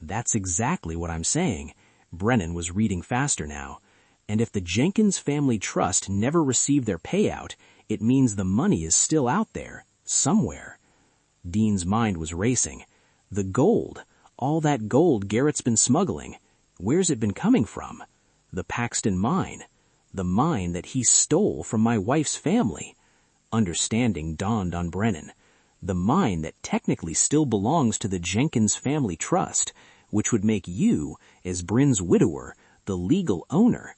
That's exactly what I'm saying. Brennan was reading faster now. And if the Jenkins Family Trust never received their payout, it means the money is still out there, somewhere. Dean's mind was racing. The gold, all that gold Garrett's been smuggling, where's it been coming from? The Paxton mine. The mine that he stole from my wife's family. Understanding dawned on Brennan. The mine that technically still belongs to the Jenkins Family Trust, which would make you, as Bryn's widower, the legal owner.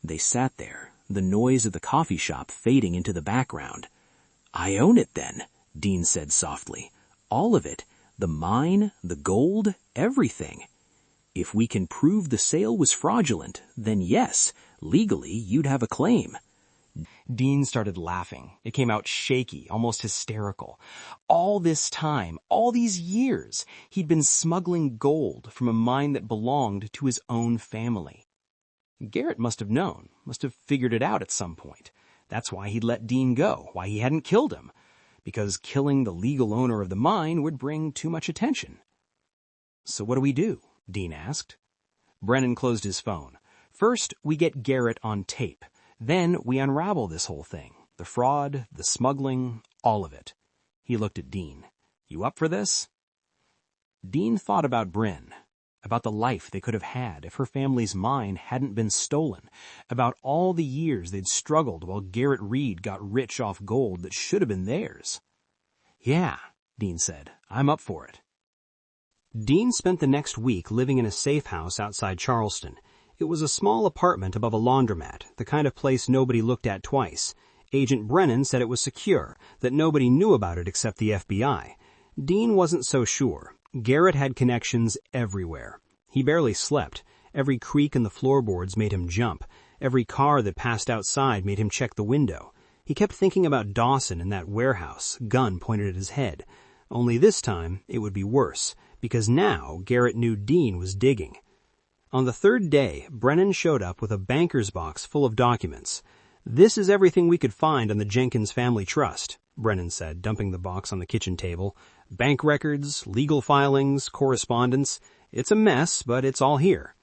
They sat there, the noise of the coffee shop fading into the background. I own it then, Dean said softly. All of it. The mine, the gold, everything. If we can prove the sale was fraudulent, then yes, legally you'd have a claim. Dean started laughing. It came out shaky, almost hysterical. All this time, all these years, he'd been smuggling gold from a mine that belonged to his own family. Garrett must have known, must have figured it out at some point. That's why he'd let Dean go, why he hadn't killed him. Because killing the legal owner of the mine would bring too much attention. So what do we do? Dean asked. Brennan closed his phone. First, we get Garrett on tape. Then we unravel this whole thing. The fraud, the smuggling, all of it. He looked at Dean. You up for this? Dean thought about Bryn, about the life they could have had if her family's mine hadn't been stolen, about all the years they'd struggled while Garrett Reed got rich off gold that should have been theirs. Yeah, Dean said, I'm up for it. Dean spent the next week living in a safe house outside Charleston. It was a small apartment above a laundromat, the kind of place nobody looked at twice. Agent Brennan said it was secure, that nobody knew about it except the FBI. Dean wasn't so sure. Garrett had connections everywhere. He barely slept. Every creak in the floorboards made him jump. Every car that passed outside made him check the window. He kept thinking about Dawson in that warehouse, gun pointed at his head. Only this time, it would be worse, because now Garrett knew Dean was digging. On the third day, Brennan showed up with a banker's box full of documents. This is everything we could find on the Jenkins Family Trust, Brennan said, dumping the box on the kitchen table. Bank records, legal filings, correspondence. It's a mess, but it's all here.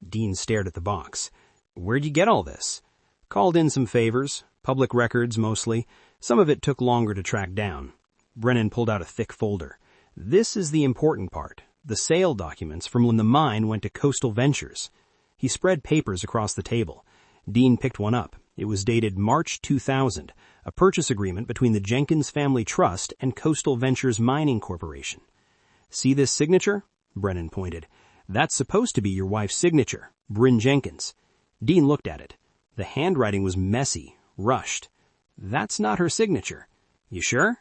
Dean stared at the box. Where'd you get all this? Called in some favors, public records mostly. Some of it took longer to track down. Brennan pulled out a thick folder. This is the important part. The sale documents from when the mine went to Coastal Ventures. He spread papers across the table. Dean picked one up. It was dated March 2000, a purchase agreement between the Jenkins Family Trust and Coastal Ventures Mining Corporation. See this signature? Brennan pointed. That's supposed to be your wife's signature, Bryn Jenkins. Dean looked at it. The handwriting was messy, rushed. That's not her signature. You sure?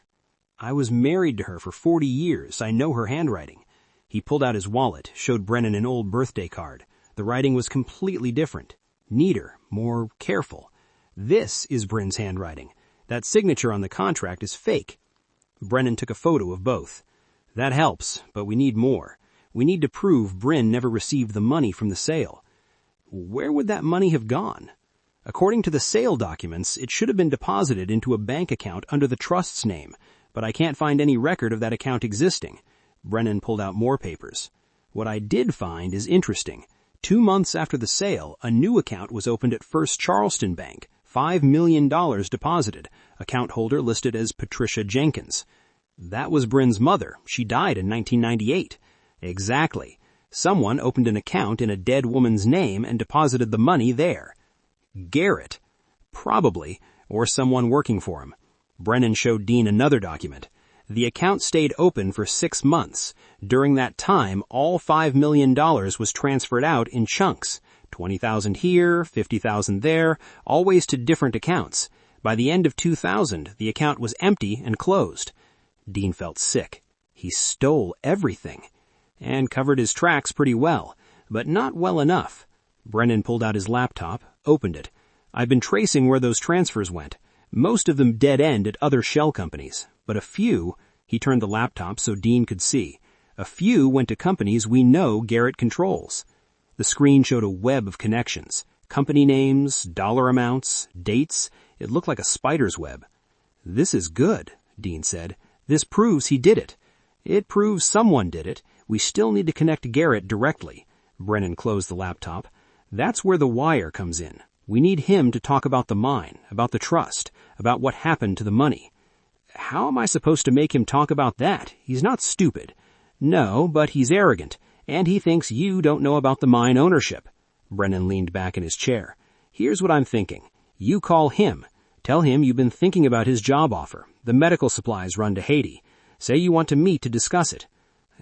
I was married to her for 40 years. I know her handwriting. He pulled out his wallet, showed Brennan an old birthday card. The writing was completely different. Neater, more careful. This is Bryn's handwriting. That signature on the contract is fake. Brennan took a photo of both. That helps, but we need more. We need to prove Bryn never received the money from the sale. Where would that money have gone? According to the sale documents, it should have been deposited into a bank account under the trust's name, but I can't find any record of that account existing. Brennan pulled out more papers. What I did find is interesting. 2 months after the sale, a new account was opened at First Charleston Bank, $5 million deposited, account holder listed as Patricia Jenkins. That was Bryn's mother. She died in 1998. Exactly. Someone opened an account in a dead woman's name and deposited the money there. Garrett. Probably, or someone working for him. Brennan showed Dean another document. The account stayed open for 6 months. During that time, all $5 million was transferred out in chunks. $20,000 here, $50,000 there, always to different accounts. By the end of 2000, the account was empty and closed. Dean felt sick. He stole everything. And covered his tracks pretty well, but not well enough. Brennan pulled out his laptop, opened it. I've been tracing where those transfers went. Most of them dead-end at other shell companies. But a few, he turned the laptop so Dean could see, a few went to companies we know Garrett controls. The screen showed a web of connections. Company names, dollar amounts, dates. It looked like a spider's web. "This is good," Dean said. "This proves he did it." "It proves someone did it. We still need to connect Garrett directly." Brennan closed the laptop. "That's where the wire comes in. We need him to talk about the mine, about the trust, about what happened to the money." "How am I supposed to make him talk about that? He's not stupid." "No, but he's arrogant, and he thinks you don't know about the mine ownership." Brennan leaned back in his chair. "Here's what I'm thinking. You call him. Tell him you've been thinking about his job offer, the medical supplies run to Haiti. Say you want to meet to discuss it."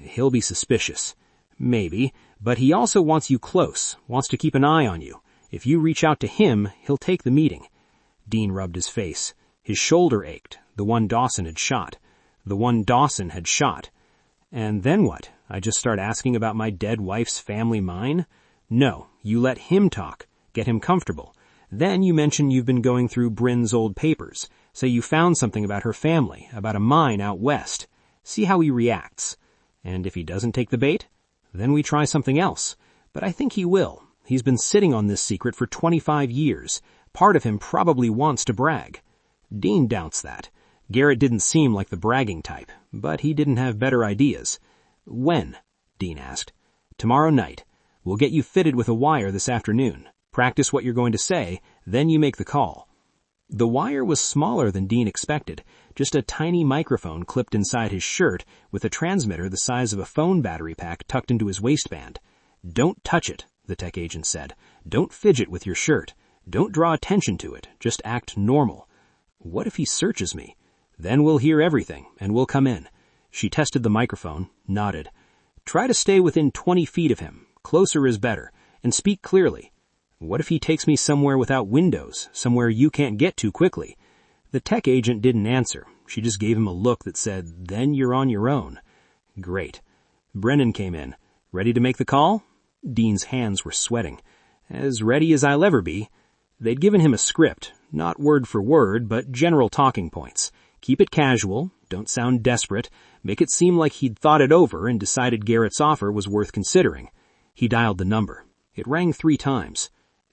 "He'll be suspicious." "Maybe, but he also wants you close, wants to keep an eye on you. If you reach out to him, he'll take the meeting." Dean rubbed his face. His shoulder ached, the one Dawson had shot. The one Dawson had shot. "And then what? I just start asking about my dead wife's family mine?" "No, you let him talk. Get him comfortable. Then you mention you've been going through Bryn's old papers. Say you found something about her family, about a mine out west. See how he reacts. And if he doesn't take the bait, then we try something else. But I think he will. He's been sitting on this secret for 25 years. Part of him probably wants to brag." Dean doubts that. Garrett didn't seem like the bragging type, but he didn't have better ideas. "When?" Dean asked. "Tomorrow night. We'll get you fitted with a wire this afternoon. Practice what you're going to say, then you make the call." The wire was smaller than Dean expected, just a tiny microphone clipped inside his shirt with a transmitter the size of a phone battery pack tucked into his waistband. "Don't touch it," the tech agent said. "Don't fidget with your shirt. Don't draw attention to it. Just act normal." "What if he searches me?" "Then we'll hear everything, and we'll come in." She tested the microphone, nodded. "Try to stay within 20 feet of him. Closer is better. And speak clearly." "What if he takes me somewhere without windows, somewhere you can't get to quickly?" The tech agent didn't answer. She just gave him a look that said, "Then you're on your own." "Great." Brennan came in. "Ready to make the call?" Dean's hands were sweating. "As ready as I'll ever be." They'd given him a script, not word for word, but general talking points. Keep it casual, don't sound desperate, make it seem like he'd thought it over and decided Garrett's offer was worth considering. He dialed the number. It rang 3 times.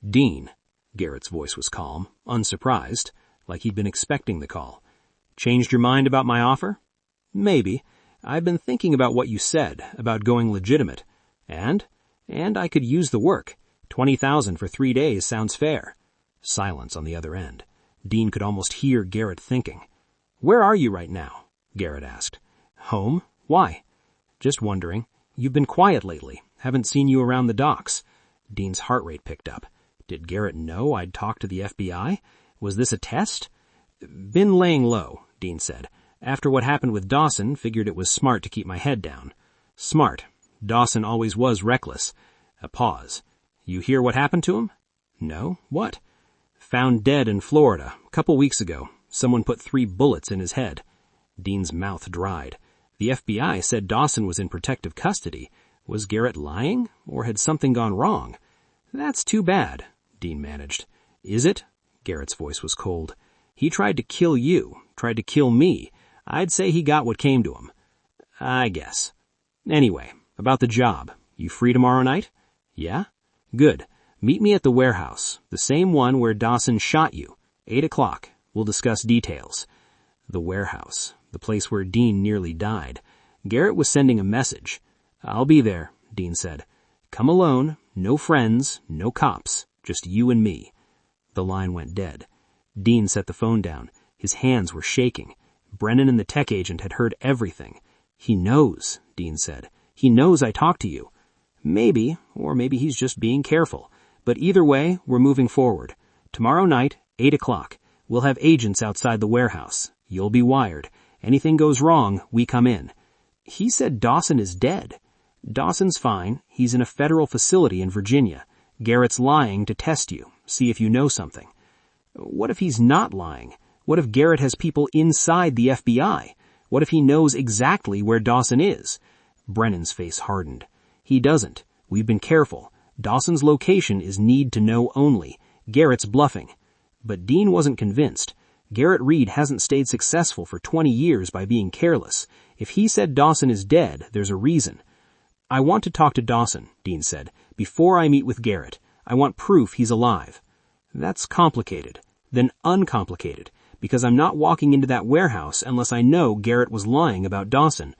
"Dean." Garrett's voice was calm, unsurprised, like he'd been expecting the call. "Changed your mind about my offer?" "Maybe. I've been thinking about what you said, about going legitimate. And I could use the work. 20,000 for 3 days sounds fair." Silence on the other end. Dean could almost hear Garrett thinking. "Where are you right now?" Garrett asked. "Home? Why?" "Just wondering. You've been quiet lately. Haven't seen you around the docks." Dean's heart rate picked up. Did Garrett know I'd talked to the FBI? Was this a test? "Been laying low," Dean said. "After what happened with Dawson, figured it was smart to keep my head down." "Smart. Dawson always was reckless." A pause. "You hear what happened to him?" "No. What?" "Found dead in Florida, a couple weeks ago. Someone put 3 bullets in his head." Dean's mouth dried. The FBI said Dawson was in protective custody. Was Garrett lying, or had something gone wrong? "That's too bad," Dean managed. "Is it?" Garrett's voice was cold. "He tried to kill you, tried to kill me. I'd say he got what came to him." "I guess. Anyway, about the job. You free tomorrow night?" "Yeah?" "Good. Meet me at the warehouse, the same one where Dawson shot you. 8 o'clock. We'll discuss details." The warehouse, the place where Dean nearly died. Garrett was sending a message. "I'll be there," Dean said. "Come alone, no friends, no cops, just you and me." The line went dead. Dean set the phone down. His hands were shaking. Brennan and the tech agent had heard everything. "He knows," Dean said. "He knows I talked to you." "Maybe, or maybe he's just being careful. But either way, we're moving forward. Tomorrow night, 8 o'clock. We'll have agents outside the warehouse. You'll be wired. Anything goes wrong, we come in." "He said Dawson is dead." "Dawson's fine. He's in a federal facility in Virginia. Garrett's lying to test you, see if you know something." "What if he's not lying? What if Garrett has people inside the FBI? What if he knows exactly where Dawson is?" Brennan's face hardened. "He doesn't. We've been careful. Dawson's location is need to know only. Garrett's bluffing." But Dean wasn't convinced. Garrett Reed hasn't stayed successful for 20 years by being careless. If he said Dawson is dead, there's a reason. I want to talk to Dawson, Dean said, before I meet with Garrett. I want proof he's alive. That's complicated. Then uncomplicated, because I'm not walking into that warehouse unless I know Garrett was lying about Dawson.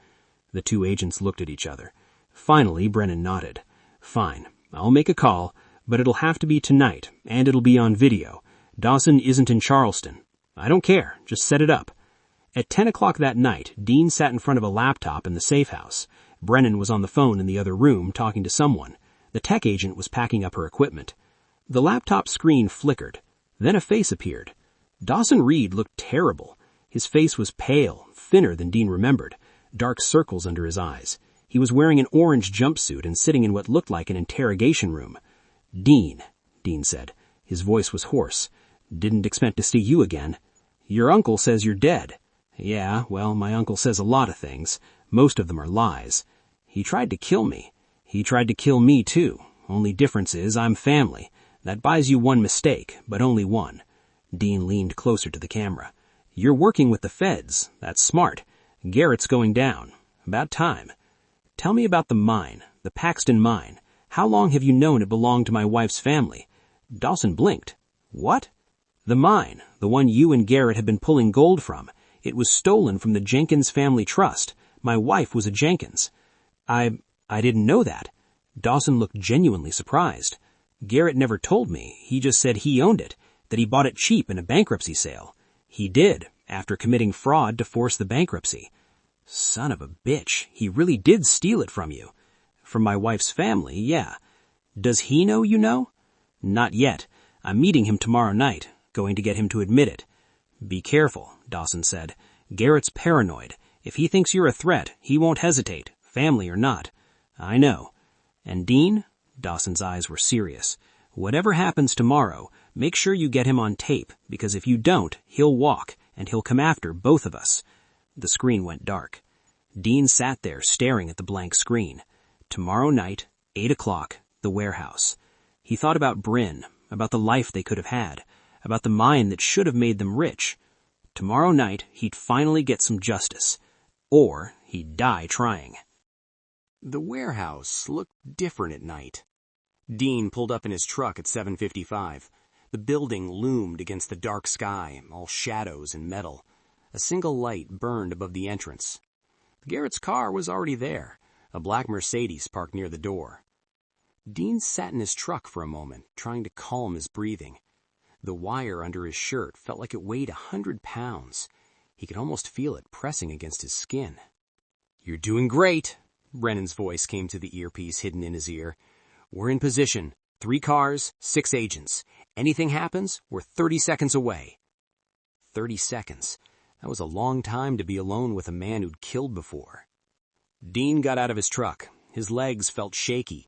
The two agents looked at each other. Finally, Brennan nodded. Fine, I'll make a call, but it'll have to be tonight, and it'll be on video. Dawson isn't in Charleston. I don't care, just set it up. At 10 o'clock that night, Dean sat in front of a laptop in the safe house. Brennan was on the phone in the other room talking to someone. The tech agent was packing up her equipment. The laptop screen flickered. Then a face appeared. Dawson Reed looked terrible. His face was pale, thinner than Dean remembered, dark circles under his eyes. He was wearing an orange jumpsuit and sitting in what looked like an interrogation room. Dean said. His voice was hoarse. Didn't expect to see you again. Your uncle says you're dead. Yeah, well, my uncle says a lot of things. Most of them are lies. He tried to kill me. He tried to kill me, too. Only difference is I'm family. That buys you one mistake, but only one. Dean leaned closer to the camera. You're working with the feds. That's smart. Garrett's going down. About time. Tell me about the mine, the Paxton mine. How long have you known it belonged to my wife's family? Dawson blinked. What? The mine, the one you and Garrett have been pulling gold from. It was stolen from the Jenkins Family Trust. My wife was a Jenkins. I didn't know that. Dawson looked genuinely surprised. Garrett never told me. He just said he owned it, that he bought it cheap in a bankruptcy sale. He did, after committing fraud to force the bankruptcy. Son of a bitch, he really did steal it from you. From my wife's family, yeah. Does he know you know? Not yet. I'm meeting him tomorrow night, going to get him to admit it. Be careful, Dawson said. Garrett's paranoid. If he thinks you're a threat, he won't hesitate, family or not. I know. And Dean? Dawson's eyes were serious. Whatever happens tomorrow, make sure you get him on tape, because if you don't, he'll walk, and he'll come after both of us. The screen went dark. Dean sat there staring at the blank screen. Tomorrow night, 8 o'clock, the warehouse. He thought about Bryn, about the life they could have had, about the mine that should have made them rich. Tomorrow night, he'd finally get some justice. Or he'd die trying. The warehouse looked different at night. Dean pulled up in his truck at 7:55. The building loomed against the dark sky, all shadows and metal. A single light burned above the entrance. Garrett's car was already there, a black Mercedes parked near the door. Dean sat in his truck for a moment, trying to calm his breathing. The wire under his shirt felt like it weighed 100 pounds. He could almost feel it pressing against his skin. "You're doing great," Brennan's voice came to the earpiece hidden in his ear. "We're in position. 3 cars, 6 agents. Anything happens, we're 30 seconds away." 30 seconds. That was a long time to be alone with a man who'd killed before. Dean got out of his truck. His legs felt shaky.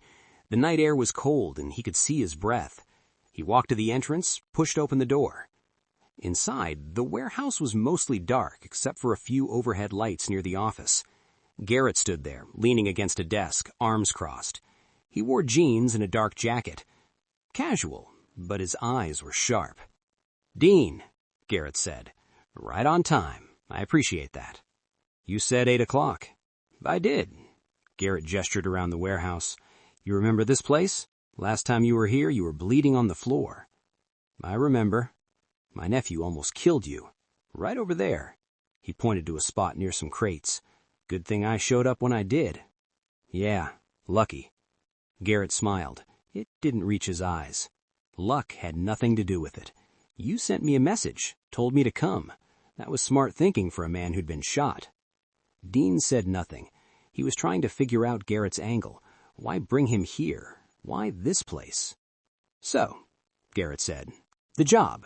The night air was cold, and he could see his breath. He walked to the entrance, pushed open the door. Inside, the warehouse was mostly dark, except for a few overhead lights near the office. Garrett stood there, leaning against a desk, arms crossed. He wore jeans and a dark jacket. Casual, but his eyes were sharp. "Dean," Garrett said. "Right on time. I appreciate that." "You said 8 o'clock. "I did." Garrett gestured around the warehouse. "You remember this place? Last time you were here, you were bleeding on the floor." "I remember. My nephew almost killed you. Right over there." He pointed to a spot near some crates. "Good thing I showed up when I did." "Yeah, lucky." Garrett smiled. It didn't reach his eyes. "Luck had nothing to do with it. You sent me a message, told me to come. That was smart thinking for a man who'd been shot." Dean said nothing. He was trying to figure out Garrett's angle. Why bring him here? Why this place? "So," Garrett said, "the job.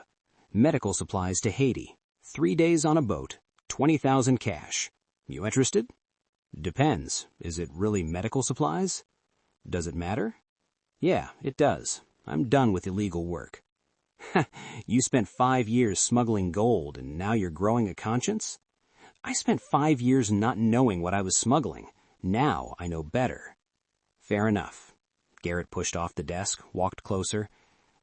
Medical supplies to Haiti. 3 days on a boat. 20,000 cash. You interested?" "Depends. Is it really medical supplies?" "Does it matter?" "Yeah, it does. I'm done with illegal work." "You spent 5 years smuggling gold, and now you're growing a conscience?" "I spent 5 years not knowing what I was smuggling. Now I know better." "Fair enough." Garrett pushed off the desk, walked closer.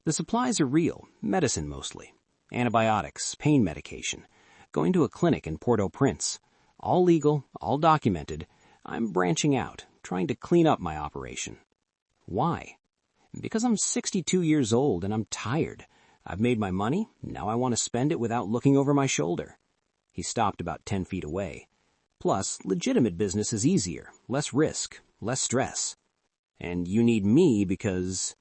"The supplies are real, medicine mostly. Antibiotics, pain medication. Going to a clinic in Port-au-Prince. All legal, all documented. I'm branching out, trying to clean up my operation. Why? Because I'm 62 years old and I'm tired. I've made my money, now I want to spend it without looking over my shoulder. He stopped about 10 feet away. Plus, legitimate business is easier, less risk, less stress. And you need me because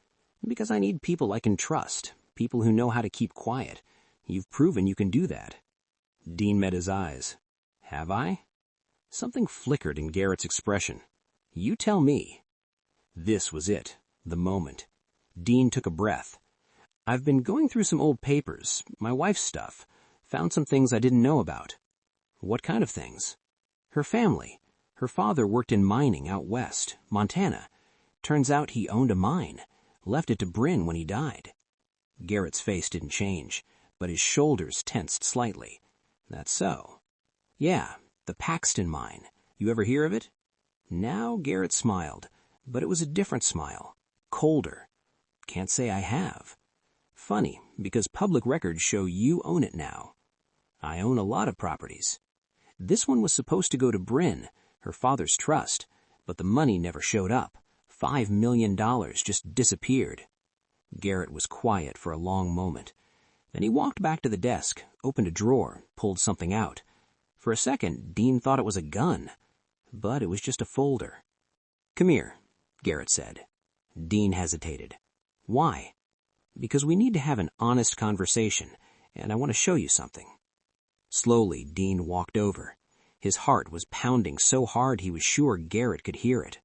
I need people I can trust, people who know how to keep quiet. You've proven you can do that. Dean met his eyes. Have I? Something flickered in Garrett's expression. You tell me. This was it, the moment. Dean took a breath. I've been going through some old papers, my wife's stuff, found some things I didn't know about. What kind of things? Her family. Her father worked in mining out west, Montana. Turns out he owned a mine, left it to Bryn when he died. Garrett's face didn't change, but his shoulders tensed slightly. That's so. Yeah, the Paxton mine. You ever hear of it? Now Garrett smiled, but it was a different smile, colder. Can't say I have. Funny, because public records show you own it now. I own a lot of properties. This one was supposed to go to Bryn, her father's trust, but the money never showed up. $5 million just disappeared. Garrett was quiet for a long moment. Then he walked back to the desk, opened a drawer, pulled something out. For a second, Dean thought it was a gun, but it was just a folder. Come here, Garrett said. Dean hesitated. Why? Because we need to have an honest conversation, and I want to show you something. Slowly, Dean walked over. His heart was pounding so hard he was sure Garrett could hear it.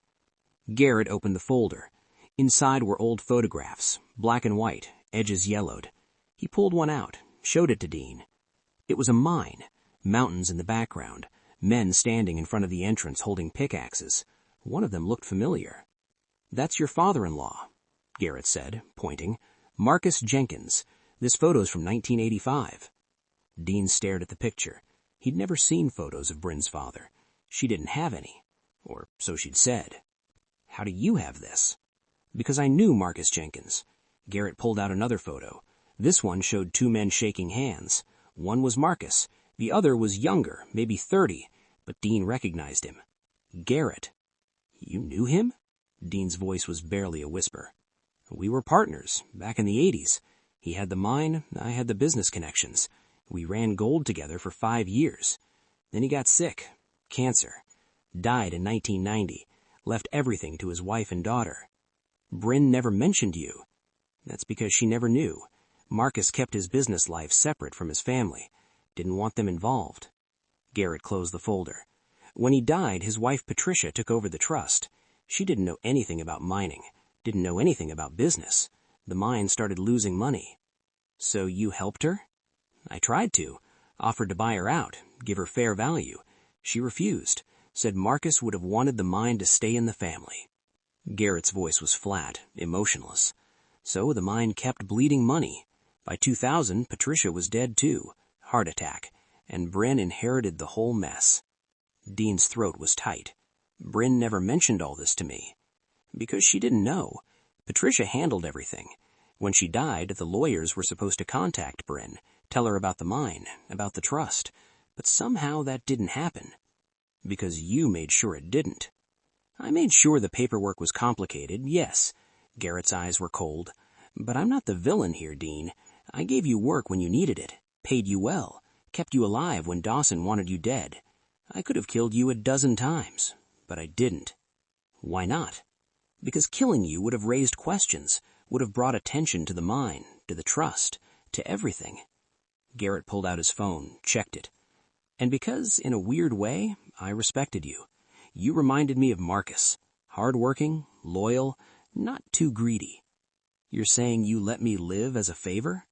Garrett opened the folder. Inside were old photographs, black and white, edges yellowed. He pulled one out, showed it to Dean. It was a mine, mountains in the background, men standing in front of the entrance holding pickaxes. One of them looked familiar. That's your father-in-law, Garrett said, pointing. Marcus Jenkins. This photo's from 1985. Dean stared at the picture. He'd never seen photos of Bryn's father. She didn't have any, or so she'd said. How do you have this? Because I knew Marcus Jenkins. Garrett pulled out another photo. This one showed two men shaking hands. One was Marcus. The other was younger, maybe 30, but Dean recognized him. Garrett. You knew him? Dean's voice was barely a whisper. We were partners, back in the 80s. He had the mine, I had the business connections. We ran gold together for 5 years. Then he got sick. Cancer. Died in 1990. Left everything to his wife and daughter. Bryn never mentioned you. That's because she never knew. Marcus kept his business life separate from his family. Didn't want them involved. Garrett closed the folder. When he died, his wife Patricia took over the trust. She didn't know anything about mining. Didn't know anything about business. The mine started losing money. So you helped her? I tried to. Offered to buy her out, give her fair value. She refused. Said Marcus would have wanted the mine to stay in the family. Garrett's voice was flat, emotionless. So the mine kept bleeding money. By 2000, Patricia was dead too. Heart attack. And Bryn inherited the whole mess. Dean's throat was tight. Bryn never mentioned all this to me. Because she didn't know. Patricia handled everything. When she died, the lawyers were supposed to contact Bryn, tell her about the mine, about the trust. But somehow that didn't happen. Because you made sure it didn't. I made sure the paperwork was complicated, yes. Garrett's eyes were cold. But I'm not the villain here, Dean. I gave you work when you needed it, paid you well, kept you alive when Dawson wanted you dead. I could have killed you 12 times, but I didn't. Why not? Because killing you would have raised questions, would have brought attention to the mine, to the trust, to everything. Garrett pulled out his phone, checked it. And because, in a weird way, I respected you. You reminded me of Marcus. Hard-working, loyal, not too greedy. You're saying you let me live as a favor?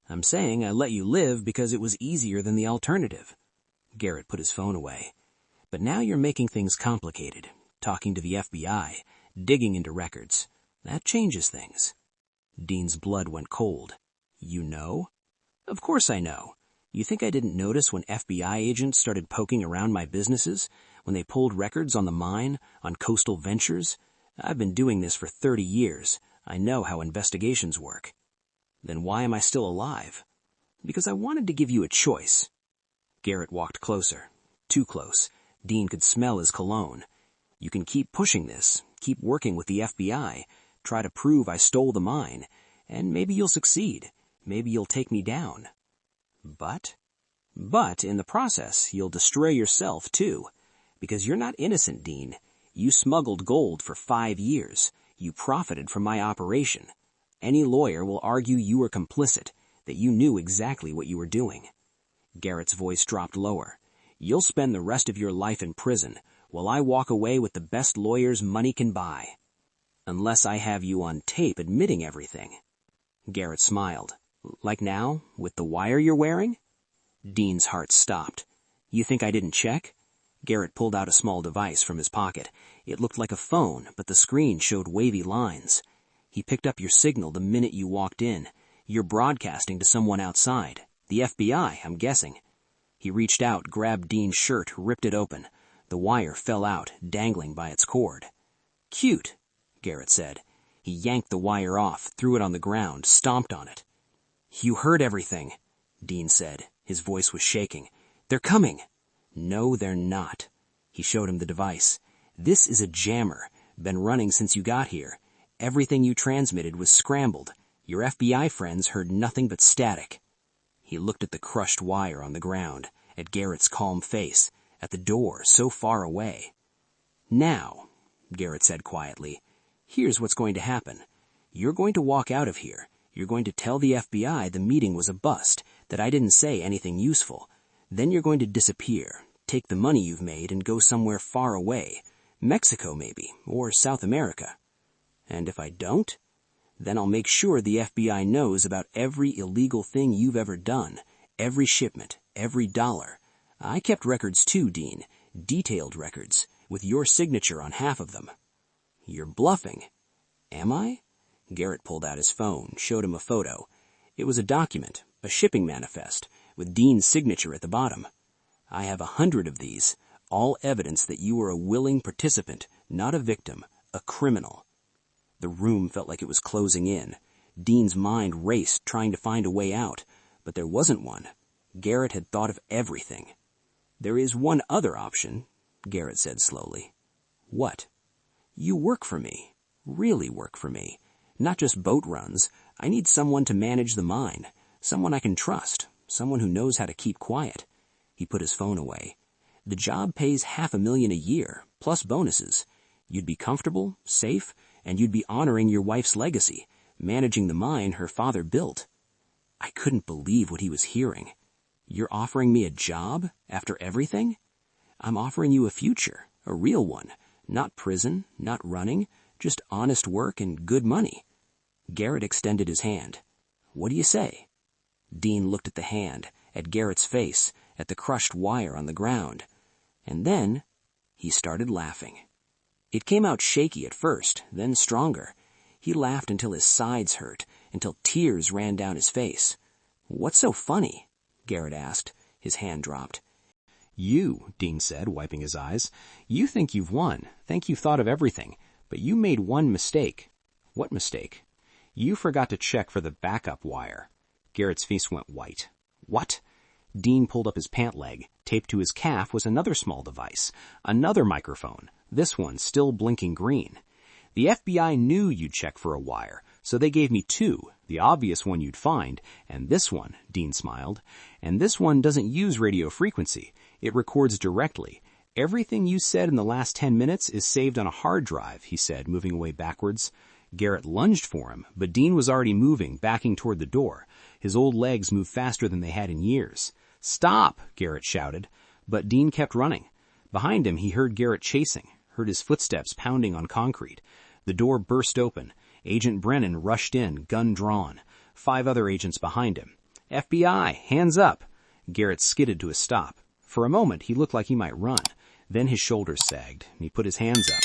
I'm saying I let you live because it was easier than the alternative. Garrett put his phone away. But now you're making things complicated, talking to the FBI, digging into records. That changes things. Dean's blood went cold. You know? Of course I know. You think I didn't notice when FBI agents started poking around my businesses, when they pulled records on the mine, on coastal ventures? I've been doing this for 30 years. I know how investigations work. Then why am I still alive? Because I wanted to give you a choice. Garrett walked closer. Too close. Dean could smell his cologne. You can keep pushing this, keep working with the FBI, try to prove I stole the mine, and maybe you'll succeed. Maybe you'll take me down. But in the process, you'll destroy yourself too. Because you're not innocent, Dean. You smuggled gold for 5 years. You profited from my operation. Any lawyer will argue you were complicit, that you knew exactly what you were doing. Garrett's voice dropped lower. You'll spend the rest of your life in prison, while I walk away with the best lawyers money can buy. Unless I have you on tape admitting everything. Garrett smiled. Like now, with the wire you're wearing? Dean's heart stopped. You think I didn't check? Garrett pulled out a small device from his pocket. It looked like a phone, but the screen showed wavy lines. He picked up your signal the minute you walked in. You're broadcasting to someone outside. The FBI, I'm guessing. He reached out, grabbed Dean's shirt, ripped it open. The wire fell out, dangling by its cord. Cute, Garrett said. He yanked the wire off, threw it on the ground, stomped on it. You heard everything, Dean said. His voice was shaking. They're coming. No, they're not. He showed him the device. This is a jammer. Been running since you got here. Everything you transmitted was scrambled. Your FBI friends heard nothing but static. He looked at the crushed wire on the ground, at Garrett's calm face, at the door so far away. Now, Garrett said quietly, here's what's going to happen. You're going to walk out of here. You're going to tell the FBI the meeting was a bust, that I didn't say anything useful. Then you're going to disappear, take the money you've made and go somewhere far away, Mexico maybe, or South America. And if I don't, then I'll make sure the FBI knows about every illegal thing you've ever done, every shipment, every dollar. I kept records too, Dean, detailed records, with your signature on half of them. You're bluffing. Am I? Garrett pulled out his phone, showed him a photo. It was a document, a shipping manifest, with Dean's signature at the bottom. I have 100 of these, all evidence that you were a willing participant, not a victim, a criminal. The room felt like it was closing in. Dean's mind raced, trying to find a way out, but there wasn't one. Garrett had thought of everything. There is one other option, Garrett said slowly. What? You work for me. Really work for me. Not just boat runs. I need someone to manage the mine. Someone I can trust. Someone who knows how to keep quiet. He put his phone away. The job pays $500,000 a year, plus bonuses. You'd be comfortable, safe, and you'd be honoring your wife's legacy, managing the mine her father built. I couldn't believe what he was hearing. You're offering me a job after everything? I'm offering you a future, a real one. Not prison, not running, just honest work and good money. Garrett extended his hand. What do you say? Dean looked at the hand, at Garrett's face, at the crushed wire on the ground. And then he started laughing. It came out shaky at first, then stronger. He laughed until his sides hurt, until tears ran down his face. What's so funny? Garrett asked. His hand dropped. You, Dean said, wiping his eyes, you think you've won, think you've thought of everything, but you made one mistake. What mistake? You forgot to check for the backup wire. Garrett's face went white. What? Dean pulled up his pant leg. Taped to his calf was another small device, another microphone, this one still blinking green. The FBI knew you'd check for a wire, so they gave me 2, the obvious one you'd find, and this one, Dean smiled. And this one doesn't use radio frequency. It records directly. Everything you said in the last 10 minutes is saved on a hard drive, he said, moving away backwards. Garrett lunged for him, but Dean was already moving, backing toward the door. His old legs moved faster than they had in years. Stop, Garrett shouted. But Dean kept running. Behind him, he heard Garrett chasing, heard his footsteps pounding on concrete. The door burst open. Agent Brennan rushed in, gun drawn. 5 other agents behind him. FBI, hands up! Garrett skidded to a stop. For a moment, he looked like he might run. Then his shoulders sagged, and he put his hands up.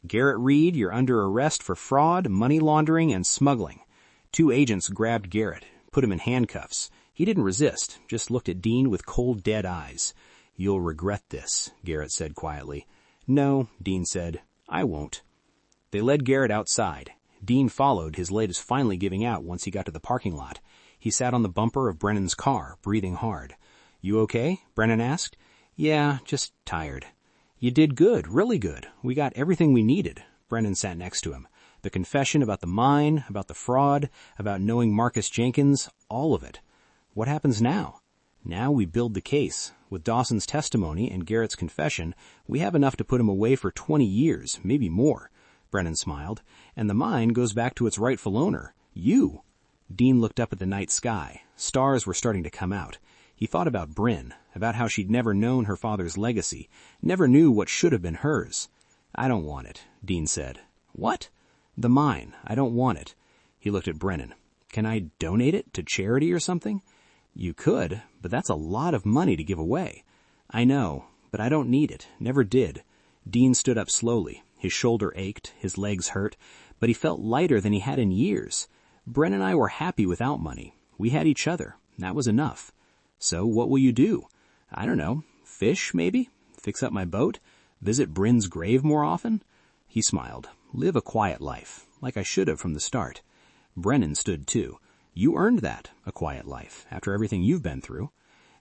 Garrett Reed, you're under arrest for fraud, money laundering, and smuggling. 2 agents grabbed Garrett, put him in handcuffs. He didn't resist, just looked at Dean with cold, dead eyes. You'll regret this, Garrett said quietly. No, Dean said. I won't. They led Garrett outside. Dean followed, his latest finally giving out once he got to the parking lot. He sat on the bumper of Brennan's car, breathing hard. You okay? Brennan asked. Yeah, just tired. You did good, really good. We got everything we needed. Brennan sat next to him. The confession about the mine, about the fraud, about knowing Marcus Jenkins, all of it. What happens now? Now we build the case. With Dawson's testimony and Garrett's confession, we have enough to put him away for 20 years, maybe more. Brennan smiled. And the mine goes back to its rightful owner, you. Dean looked up at the night sky. Stars were starting to come out. He thought about Bryn, about how she'd never known her father's legacy, never knew what should have been hers. I don't want it, Dean said. What? The mine. I don't want it. He looked at Brennan. Can I donate it to charity or something? You could, but that's a lot of money to give away. I know, but I don't need it. Never did. Dean stood up slowly. His shoulder ached, his legs hurt, but he felt lighter than he had in years. Bren and I were happy without money. We had each other. That was enough. So what will you do? I don't know. Fish, maybe? Fix up my boat? Visit Bryn's grave more often? He smiled. Live a quiet life, like I should have from the start. Brennan stood too. You earned that, a quiet life, after everything you've been through.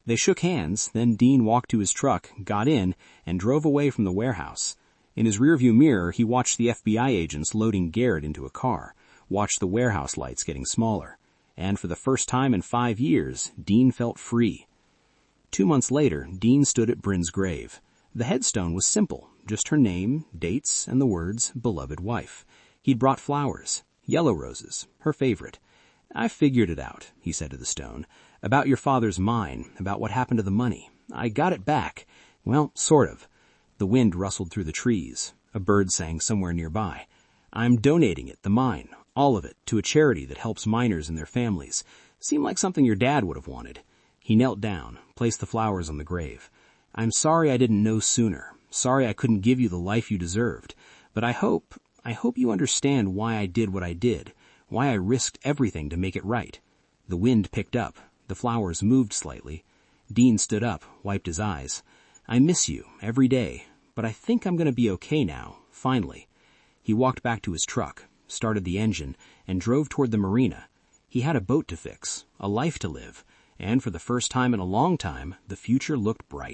They shook hands, then Dean walked to his truck, got in, and drove away from the warehouse. In his rearview mirror, he watched the FBI agents loading Garrett into a car, watched the warehouse lights getting smaller. And for the first time in 5 years, Dean felt free. 2 months later, Dean stood at Bryn's grave. The headstone was simple, just her name, dates, and the words, beloved wife. He'd brought flowers, yellow roses, her favorite. I figured it out, he said to the stone, about your father's mine, about what happened to the money. I got it back. Well, sort of. The wind rustled through the trees. A bird sang somewhere nearby. I'm donating it, the mine, all of it, to a charity that helps miners and their families. Seemed like something your dad would have wanted. He knelt down, placed the flowers on the grave. I'm sorry I didn't know sooner. Sorry I couldn't give you the life you deserved. But I hope you understand why I did what I did, why I risked everything to make it right. The wind picked up. The flowers moved slightly. Dean stood up, wiped his eyes. I miss you every day, but I think I'm going to be okay now, finally. He walked back to his truck, started the engine, and drove toward the marina. He had a boat to fix, a life to live, and for the first time in a long time, the future looked bright.